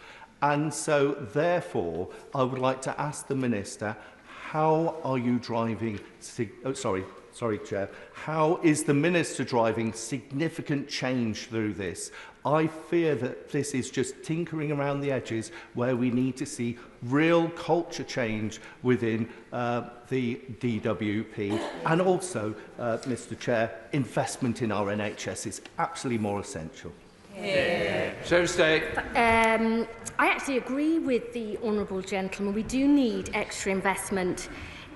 and so, therefore, I would like to ask the Minister, how are you driving... Sorry, Chair. How is the Minister driving significant change through this? I fear that this is just tinkering around the edges where we need to see real culture change within the DWP. And also, Mr. Chair, investment in our NHS is absolutely more essential. I actually agree with the honourable gentleman. We do need extra investment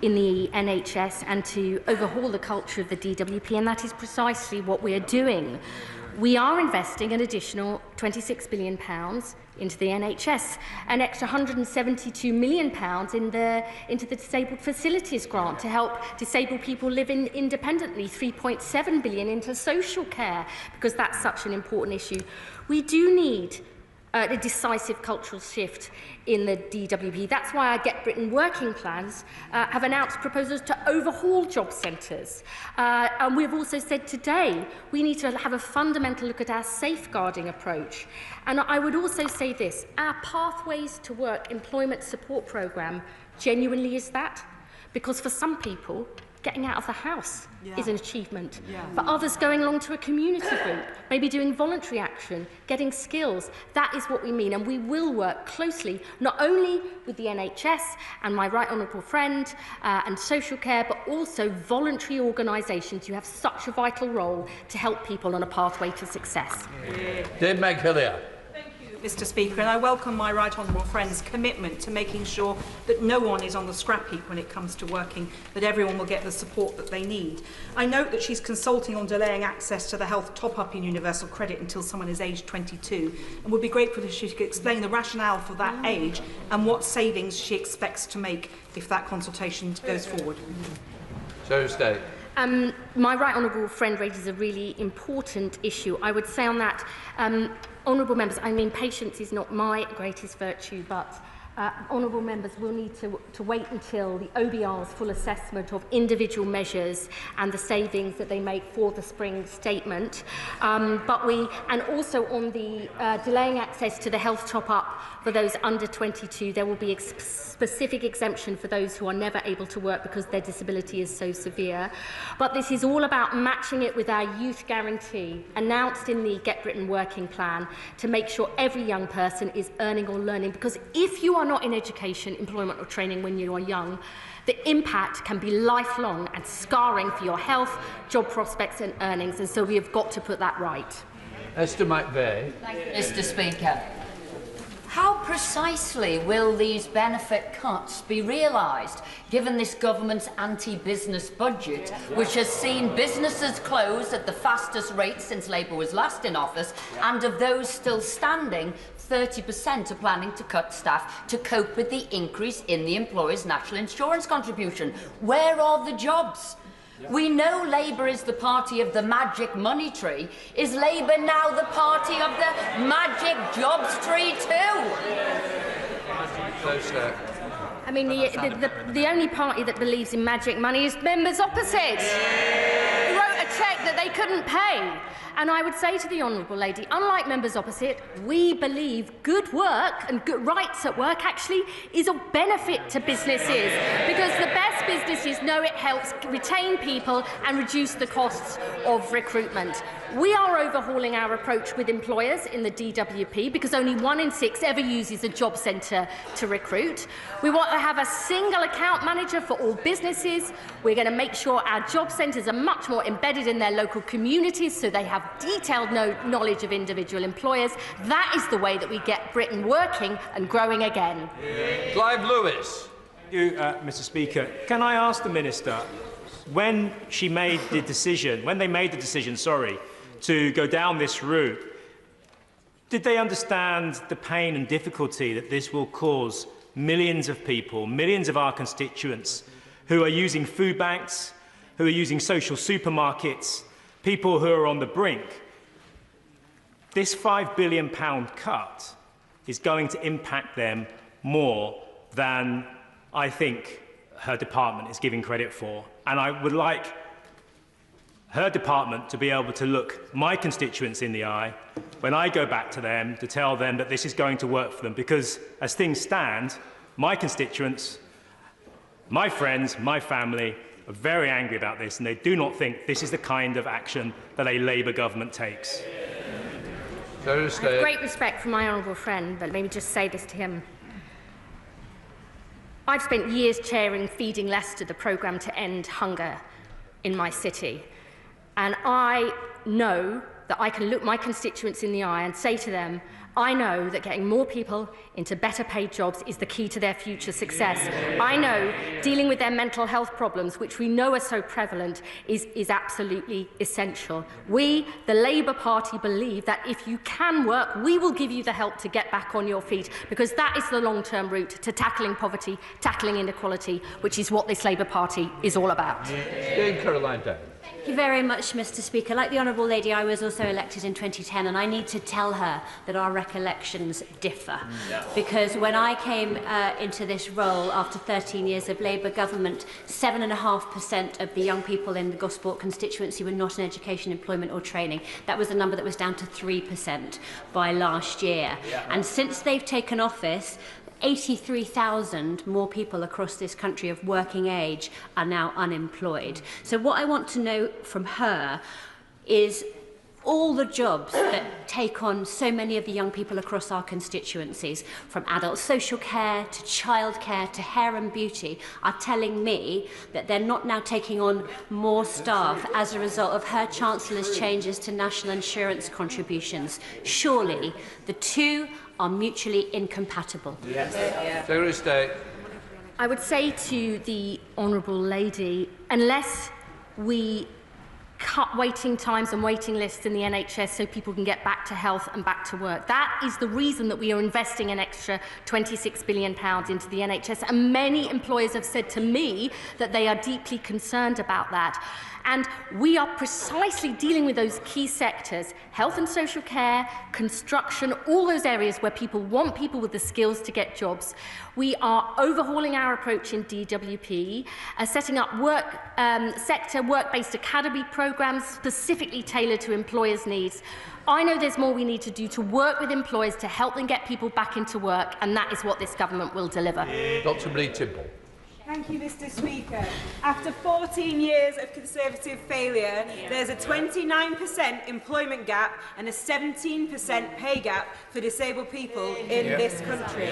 in the NHS and to overhaul the culture of the DWP, and that is precisely what we are doing. We are investing an additional £26 billion into the NHS, an extra £172 million into the Disabled Facilities Grant to help disabled people live independently, £3.7 billion into social care, because that's such an important issue. We do need a decisive cultural shift in the DWP. That's why our Get Britain working plans have announced proposals to overhaul job centres. And we've also said today we need to have a fundamental look at our safeguarding approach. And I would also say this, our Pathways to Work employment support programme genuinely is that, because for some people, getting out of the house is an achievement. For others, going along to a community group, maybe doing voluntary action, getting skills, that is what we mean. And we will work closely, not only with the NHS and my right honourable friend and social care, but also voluntary organisations who have such a vital role to help people on a pathway to success. Dave McHillier. Mr. Speaker, and I welcome my right honourable friend's commitment to making sure that no one is on the scrap heap when it comes to working, that everyone will get the support that they need. I note that she's consulting on delaying access to the health top-up in universal credit until someone is aged 22, and would be grateful if she could explain the rationale for that age and what savings she expects to make if that consultation goes forward. Thursday. My right honourable friend raises a really important issue. I would say on that, honourable members, I mean, patience is not my greatest virtue, but honourable members will need to wait until the OBR's full assessment of individual measures and the savings that they make for the spring statement. And also on the delaying access to the health top-up for those under 22, there will be a specific exemption for those who are never able to work because their disability is so severe. But this is all about matching it with our youth guarantee, announced in the Get Britain working plan, to make sure every young person is earning or learning. Because if you are not in education, employment or training when you are young, the impact can be lifelong and scarring for your health, job prospects and earnings. And so we have got to put that right. Esther McVeigh. Thank you, Mr. Speaker. How precisely will these benefit cuts be realised, given this government's anti-business budget, which has seen businesses close at the fastest rate since Labour was last in office, and of those still standing, 30% are planning to cut staff to cope with the increase in the employer's national insurance contribution? Where are the jobs? We know Labour is the party of the magic money tree. Is Labour now the party of the magic jobs tree too? I mean, the only party that believes in magic money is members opposite, who wrote a cheque that they couldn't pay. And I would say to the honourable lady, unlike members opposite, we believe good work and good rights at work actually is of benefit to businesses, because the best businesses know it helps retain people and reduce the costs of recruitment. We are overhauling our approach with employers in the DWP, because only 1 in 6 ever uses a job centre to recruit. We want to have a single account manager for all businesses. We're going to make sure our job centres are much more embedded in their local communities, so they have detailed knowledge of individual employers. That is the way that we get Britain working and growing again. Clive Lewis. Thank you, Mr. Speaker. Can I ask the Minister, when they made the decision, to go down this route, did they understand the pain and difficulty that this will cause millions of people, millions of our constituents who are using food banks, who are using social supermarkets, people who are on the brink? this £5 billion cut is going to impact them more than I think her department is giving credit for. And I would like her department to be able to look my constituents in the eye when I go back to them to tell them that this is going to work for them, because as things stand, my constituents, my friends, my family are very angry about this, and they do not think this is the kind of action that a Labour government takes. I have great respect for my honourable friend, but maybe just say this to him. I've spent years chairing Feeding Leicester, the programme to end hunger in my city. And I know that I can look my constituents in the eye and say to them, I know that getting more people into better paid jobs is the key to their future success. I know dealing with their mental health problems, which we know are so prevalent, is absolutely essential. We, the Labour Party, believe that if you can work, we will give you the help to get back on your feet, because that is the long-term route to tackling poverty, tackling inequality, which is what this Labour Party is all about. Caroline Down. Thank you very much, Mr. Speaker. Like the Honourable Lady, I was also elected in 2010, and I need to tell her that our recollections differ. Because when I came into this role after 13 years of Labour government, 7.5% of the young people in the Gosport constituency were not in education, employment or training. That was a number that was down to 3% by last year. And since they've taken office, 83,000 more people across this country of working age are now unemployed. So what I want to know from her is all the jobs that take on so many of the young people across our constituencies, from adult social care to childcare to hair and beauty, are telling me that they're not now taking on more staff as a result of her Chancellor's changes to national insurance contributions. Surely the two are mutually incompatible. Secretary of State. I would say to the honourable lady, unless we cut waiting times and waiting lists in the NHS so people can get back to health and back to work. That is the reason that we are investing an extra £26 billion into the NHS, and many employers have said to me that they are deeply concerned about that. And we are precisely dealing with those key sectors, health and social care, construction, all those areas where people want people with the skills to get jobs. We are overhauling our approach in DWP, setting up sector work-based academy programmes specifically tailored to employers' needs. I know there's more we need to do to work with employers to help them get people back into work, and that is what this government will deliver. Dr. Bree-Timble. Thank you, Mr. Speaker. After 14 years of Conservative failure, there's a 29% employment gap and a 17% pay gap for disabled people in this country.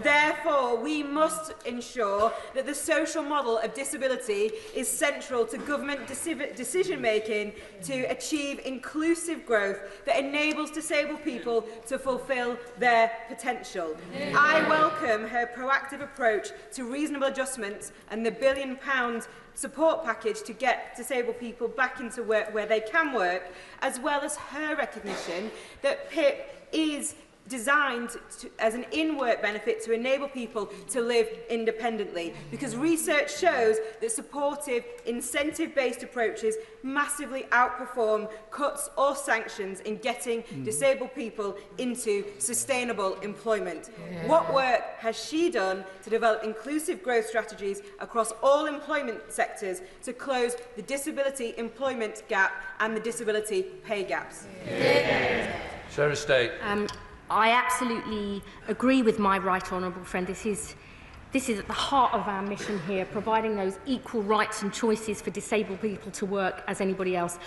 Therefore, we must ensure that the social model of disability is central to government decision-making to achieve inclusive growth that enables disabled people to fulfil their potential. I welcome her proactive approach to reasonable adjustments and the £1 billion support package to get disabled people back into work where they can work, as well as her recognition that PIP is designed as an in-work benefit to enable people to live independently, because research shows that supportive, incentive-based approaches massively outperform cuts or sanctions in getting disabled people into sustainable employment. What work has she done to develop inclusive growth strategies across all employment sectors to close the disability employment gap and the disability pay gaps? Secretary of State. I absolutely agree with my right honourable friend. This is at the heart of our mission here, providing those equal rights and choices for disabled people to work as anybody else.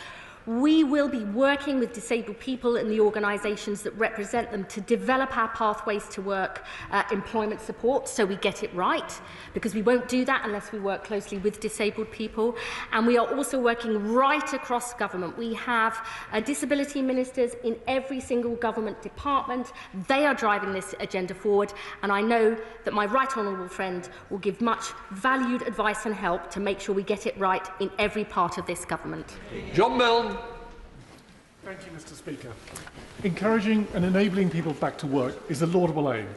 We will be working with disabled people and the organisations that represent them to develop our pathways to work employment support so we get it right, because we won't do that unless we work closely with disabled people. And we are also working right across government. We have disability ministers in every single government department. They are driving this agenda forward, and I know that my right honourable friend will give much valued advice and help to make sure we get it right in every part of this government. John Milne. Thank you, Mr. Speaker. Encouraging and enabling people back to work is a laudable aim,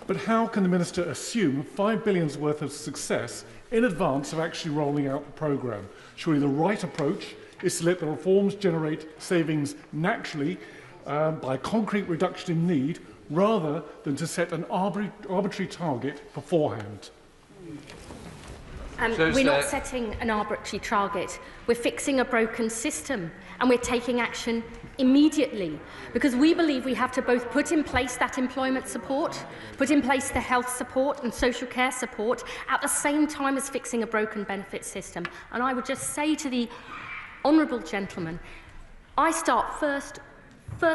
but how can the Minister assume £5 billion worth of success in advance of actually rolling out the programme? Surely the right approach is to let the reforms generate savings naturally by a concrete reduction in need rather than to set an arbitrary target beforehand. We're not setting an arbitrary target. We're fixing a broken system, and we're taking action immediately, because we believe we have to both put in place that employment support, put in place the health support and social care support at the same time as fixing a broken benefit system. And I would just say to the honourable gentleman, I start first,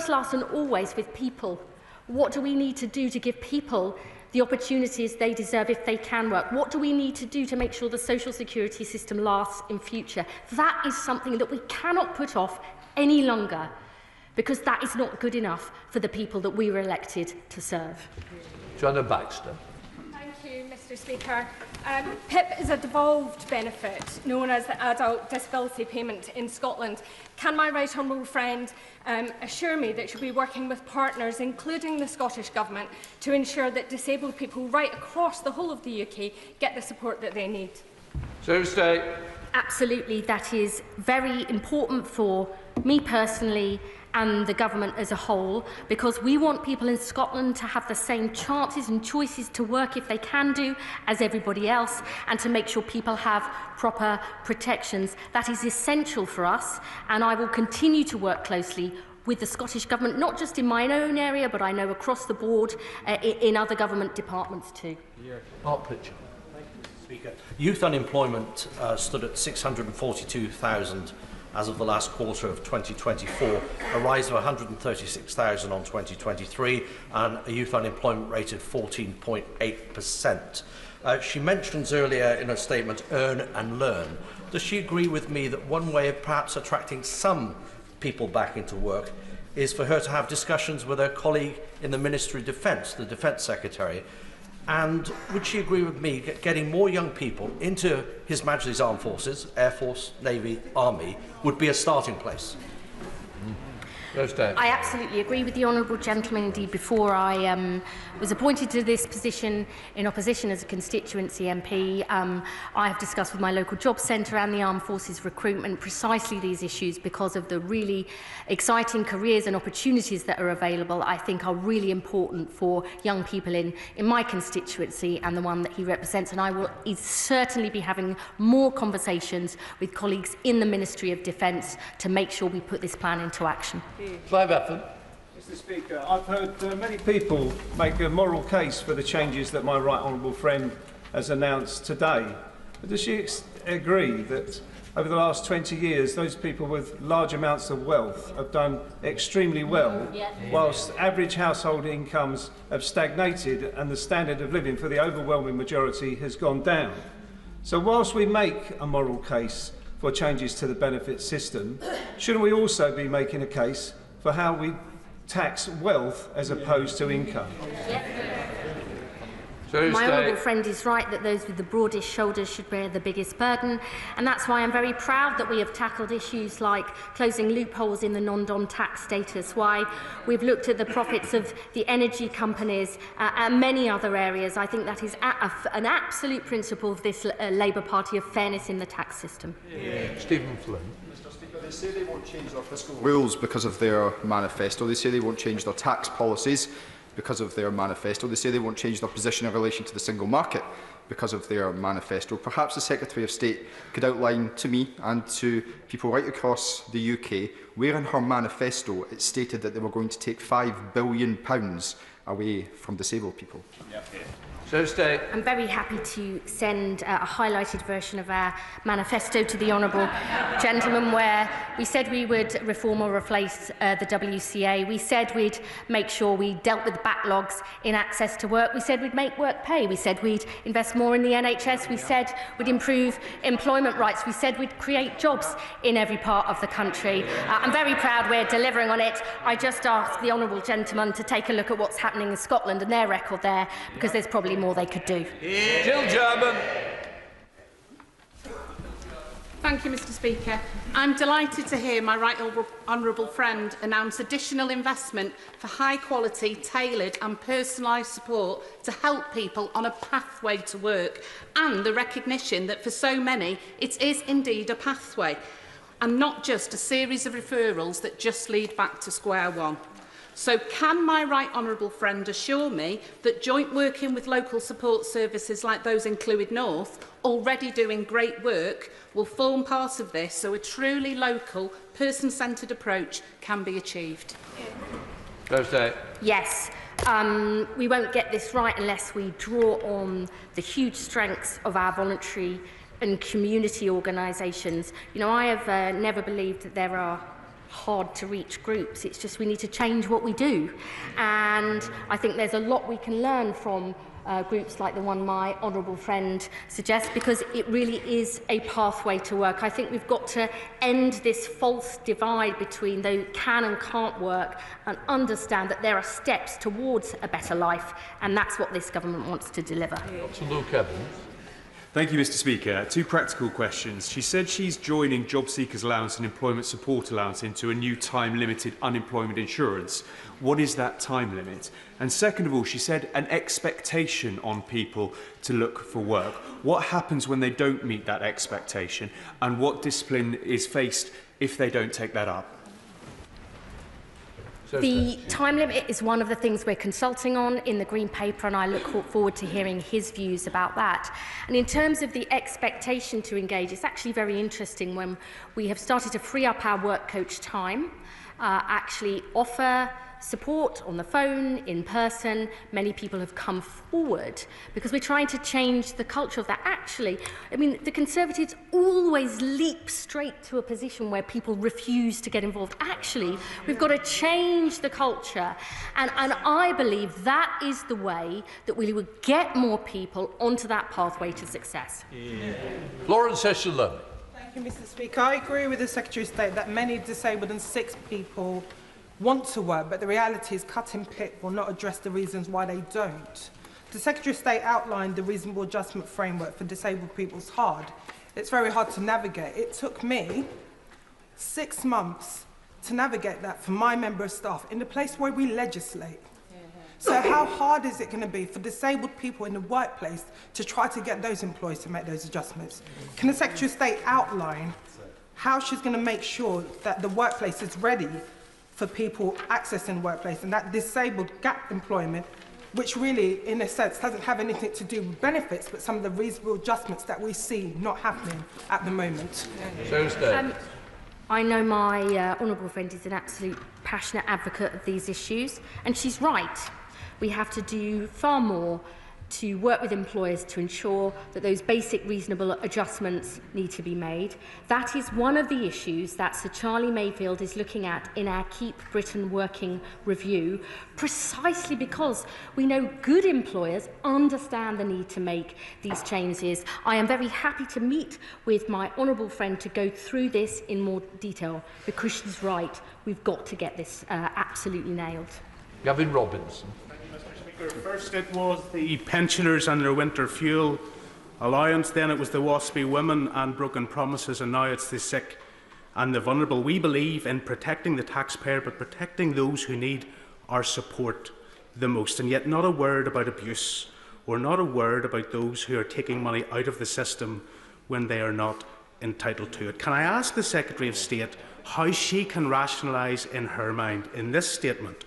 last and always with people. What do we need to do to give people the opportunities they deserve if they can work? What do we need to do to make sure the social security system lasts in future? That is something that we cannot put off any longer, because that is not good enough for the people that we were elected to serve. Joanna Baxter. Thank you, Mr. Speaker. PIP is a devolved benefit known as the Adult Disability Payment in Scotland. Can my right honourable friend assure me that she'll be working with partners, including the Scottish Government, to ensure that disabled people right across the whole of the UK get the support that they need? Absolutely, that is very important for me personally and the government as a whole, because we want people in Scotland to have the same chances and choices to work, if they can do, as everybody else, and to make sure people have proper protections. That is essential for us, and I will continue to work closely with the Scottish Government, not just in my own area, but I know across the board in other government departments too. Mark Pritchard. Speaker. Youth unemployment stood at 642,000 as of the last quarter of 2024, a rise of 136,000 on 2023, and a youth unemployment rate of 14.8%. She mentions earlier in her statement, earn and learn. Does she agree with me that one way of perhaps attracting some people back into work is for her to have discussions with her colleague in the Ministry of Defence, the Defence Secretary? And would she agree with me that getting more young people into His Majesty's Armed Forces, Air Force, Navy, Army, would be a starting place? I absolutely agree with the honourable gentleman. Indeed, before I was appointed to this position in opposition as a constituency MP, I have discussed with my local job centre and the Armed Forces recruitment precisely these issues, because of the really exciting careers and opportunities that are available. I think are really important for young people in my constituency and the one that he represents, and I will certainly be having more conversations with colleagues in the Ministry of Defence to make sure we put this plan into action. Clive Efford. Mr. Speaker, I've heard many people make a moral case for the changes that my right honourable friend has announced today. But does she agree that over the last 20 years, those people with large amounts of wealth have done extremely well, whilst average household incomes have stagnated and the standard of living for the overwhelming majority has gone down? So whilst we make a moral case for changes to the benefit system, shouldn't we also be making a case for how we tax wealth as opposed to income? My honourable friend is right that those with the broadest shoulders should bear the biggest burden, and that's why I'm very proud that we have tackled issues like closing loopholes in the non-dom tax status, why we've looked at the profits of the energy companies and many other areas. I think that is an absolute principle of this Labour Party, of fairness in the tax system. Stephen Flynn. They say they won't change their fiscal rules because of their manifesto. They say they won't change their tax policies because of their manifesto. They say they won't change their position in relation to the single market because of their manifesto. Perhaps the Secretary of State could outline to me and to people right across the UK where in her manifesto it stated that they were going to take £5 billion away from disabled people. I'm very happy to send a highlighted version of our manifesto to the honourable gentleman, where we said we would reform or replace the WCA. We said we'd make sure we dealt with backlogs in access to work. We said we'd make work pay. We said we'd invest more in the NHS. We said we'd improve employment rights. We said we'd create jobs in every part of the country. I'm very proud we're delivering on it. I just ask the honourable gentleman to take a look at what's happening in Scotland and their record there, because there's probably more they could do. Jill German. Thank you, Mr. Speaker. I'm delighted to hear my right honourable friend announce additional investment for high-quality, tailored and personalised support to help people on a pathway to work, and the recognition that for so many it is indeed a pathway and not just a series of referrals that just lead back to square one. So can my right honourable friend assure me that joint working with local support services like those in Clwyd North, already doing great work, will form part of this so a truly local, person-centred approach can be achieved? Yes. We won't get this right unless we draw on the huge strengths of our voluntary and community organisations. You know, I have never believed that there are hard-to-reach groups. It's just we need to change what we do. And I think there's a lot we can learn from groups like the one my honourable friend suggests, because it really is a pathway to work. I think we've got to end this false divide between those who can and can't work and understand that there are steps towards a better life, and that's what this government wants to deliver. Dr. Luke Evans. Thank you, Mr. Speaker. Two practical questions. She said she's joining Job Seekers Allowance and Employment Support Allowance into a new time-limited unemployment insurance. What is that time limit? And second of all, she said an expectation on people to look for work. What happens when they don't meet that expectation, and what discipline is faced if they don't take that up? The time limit is one of the things we're consulting on in the Green Paper, and I look forward to hearing his views about that. And in terms of the expectation to engage, it's actually very interesting when we have started to free up our work coach time, actually offer support on the phone, in person. Many people have come forward because we're trying to change the culture of that. Actually, I mean, the Conservatives always leap straight to a position where people refuse to get involved. Actually, we've got to change the culture, and I believe that is the way that we will get more people onto that pathway to success. Lawrence Eshelon. Thank you, Mr. Speaker. I agree with the Secretary of State that many disabled and sick people want to work, but the reality is cutting PIP will not address the reasons why they don't. The Secretary of State outlined the reasonable adjustment framework for disabled people's hard. It's very hard to navigate. It took me 6 months to navigate that for my member of staff in the place where we legislate. So how hard is it going to be for disabled people in the workplace to try to get those employees to make those adjustments? Can the Secretary of State outline how she's going to make sure that the workplace is ready for people accessing the workplace, and that disabled gap employment, which really, in a sense, doesn't have anything to do with benefits, but some of the reasonable adjustments that we see not happening at the moment? I know my honourable friend is an absolute passionate advocate of these issues, and she's right. We have to do far more to work with employers to ensure that those basic reasonable adjustments need to be made. That is one of the issues that Sir Charlie Mayfield is looking at in our Keep Britain Working review, precisely because we know good employers understand the need to make these changes. I am very happy to meet with my honourable friend to go through this in more detail, because she's right, we've got to get this absolutely nailed. Gavin Robinson. First it was the pensioners and their winter fuel allowance, then it was the WASPy women and broken promises, and now it's the sick and the vulnerable. We believe in protecting the taxpayer, but protecting those who need our support the most, and yet not a word about abuse, or not a word about those who are taking money out of the system when they are not entitled to it. Can I ask the Secretary of State how she can rationalise in her mind, in this statement,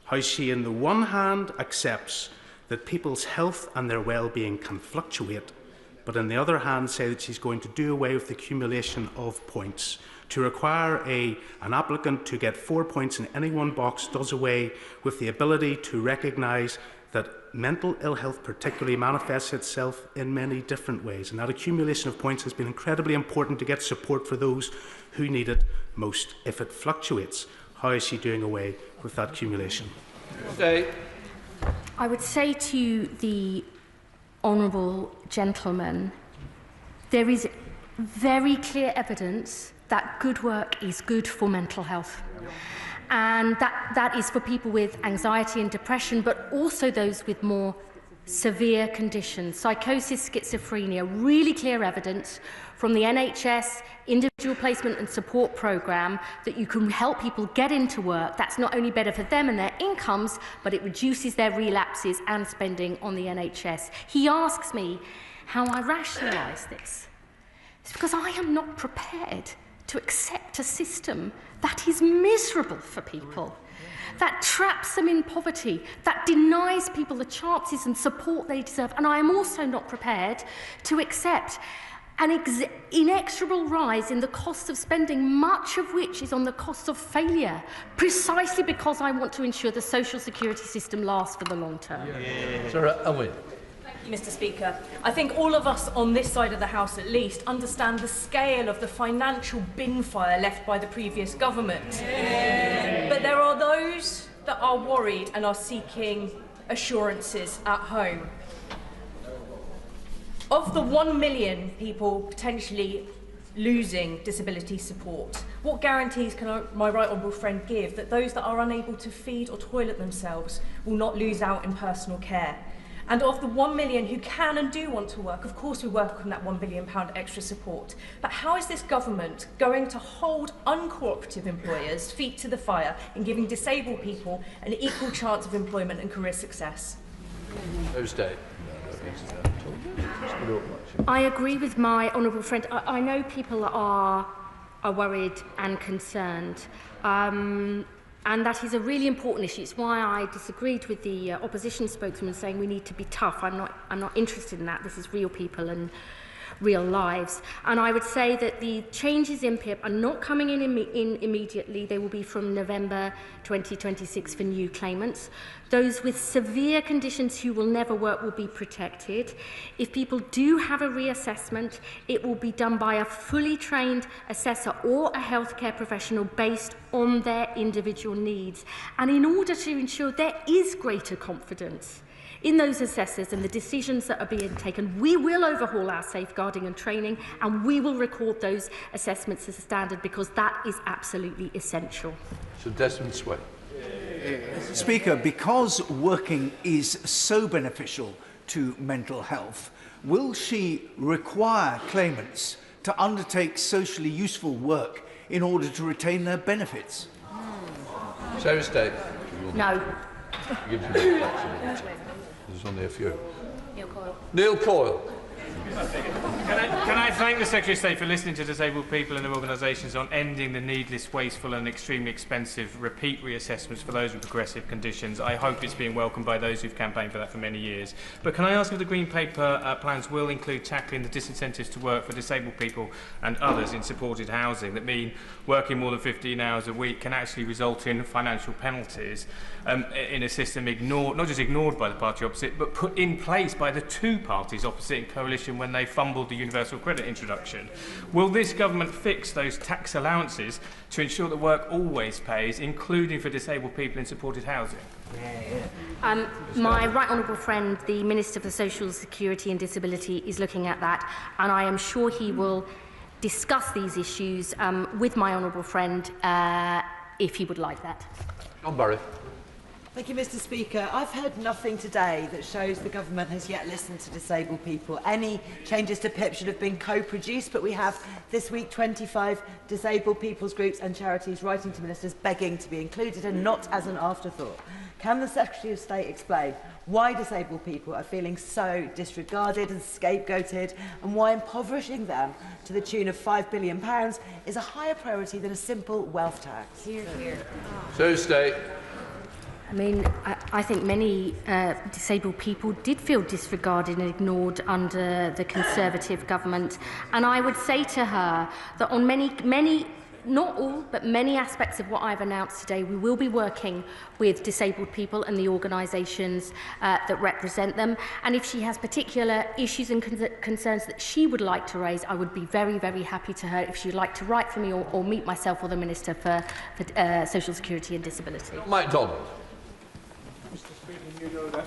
how she, on the one hand, accepts that people's health and their well-being can fluctuate, but on the other hand say that she's going to do away with the accumulation of points. To require an applicant to get 4 points in any one box does away with the ability to recognise that mental ill health particularly manifests itself in many different ways, and that accumulation of points has been incredibly important to get support for those who need it most. If it fluctuates, how is she doing away with that accumulation? I would say to the honourable gentleman, there is very clear evidence that good work is good for mental health. And that is for people with anxiety and depression, but also those with more severe conditions, psychosis, schizophrenia. Really clear evidence from the NHS individual placement and support programme that you can help people get into work. That's not only better for them and their incomes, but it reduces their relapses and spending on the NHS. He asks me how I rationalise this. It's because I am not prepared to accept a system that is miserable for people. that traps them in poverty, that denies people the chances and support they deserve. And I am also not prepared to accept an inexorable rise in the cost of spending, much of which is on the cost of failure, precisely because I want to ensure the social security system lasts for the long term. Sarah Owen. Mr. Speaker, I think all of us on this side of the House at least understand the scale of the financial bin fire left by the previous government. But there are those that are worried and are seeking assurances at home. Of the 1 million people potentially losing disability support, what guarantees can my right honourable friend give that those that are unable to feed or toilet themselves will not lose out in personal care? And of the 1 million who can and do want to work, of course we work on that £1 billion extra support. But how is this government going to hold uncooperative employers' feet to the fire in giving disabled people an equal chance of employment and career success? Thursday. I agree with my honourable friend. I know people are worried and concerned. And that is a really important issue. It's why I disagreed with the opposition spokesman saying we need to be tough. I'm not interested in that. This is real people and real lives. And I would say that the changes in PIP are not coming in immediately. They will be from November 2026 for new claimants. Those with severe conditions who will never work will be protected. If people do have a reassessment, it will be done by a fully trained assessor or a healthcare professional based on their individual needs. And in order to ensure there is greater confidence in those assessors and the decisions that are being taken, we will overhaul our safeguarding and training, and we will record those assessments as a standard, because that is absolutely essential. So Desmond Sway. Speaker, because working is so beneficial to mental health, will she require claimants to undertake socially useful work in order to retain their benefits? Sarah State. No. Give them flexibility. There's only a few. Neil Coyle. Neil Coyle. Can I thank the Secretary of State for listening to disabled people and their organisations on ending the needless, wasteful and extremely expensive repeat reassessments for those with progressive conditions. I hope it's being welcomed by those who've campaigned for that for many years. But can I ask if the Green Paper plans will include tackling the disincentives to work for disabled people and others in supported housing that mean working more than 15 hours a week can actually result in financial penalties in a system not just ignored by the party opposite, but put in place by the two parties opposite in coalition when they fumbled the universal credit introduction? Will this government fix those tax allowances to ensure that work always pays, including for disabled people in supported housing? My right honourable friend, the Minister for Social Security and Disability, is looking at that, and I am sure he will discuss these issues with my honourable friend if he would like that. John Barry. Thank you, Mr. Speaker. I've heard nothing today that shows the government has yet listened to disabled people. Any changes to PIP should have been co-produced, but we have this week 25 disabled people's groups and charities writing to ministers begging to be included and not as an afterthought. Can the Secretary of State explain why disabled people are feeling so disregarded and scapegoated, and why impoverishing them to the tune of £5 billion is a higher priority than a simple wealth tax? Here, here. So State. I mean, I think many disabled people did feel disregarded and ignored under the Conservative government. And I would say to her that on many, not all, but many aspects of what I've announced today, we will be working with disabled people and the organisations that represent them. And if she has particular issues and concerns that she would like to raise, I would be very, very happy to her if she'd like to write for me or meet myself or the Minister for Social Security and Disability. Mike Donald. Mr. Speaker, you know that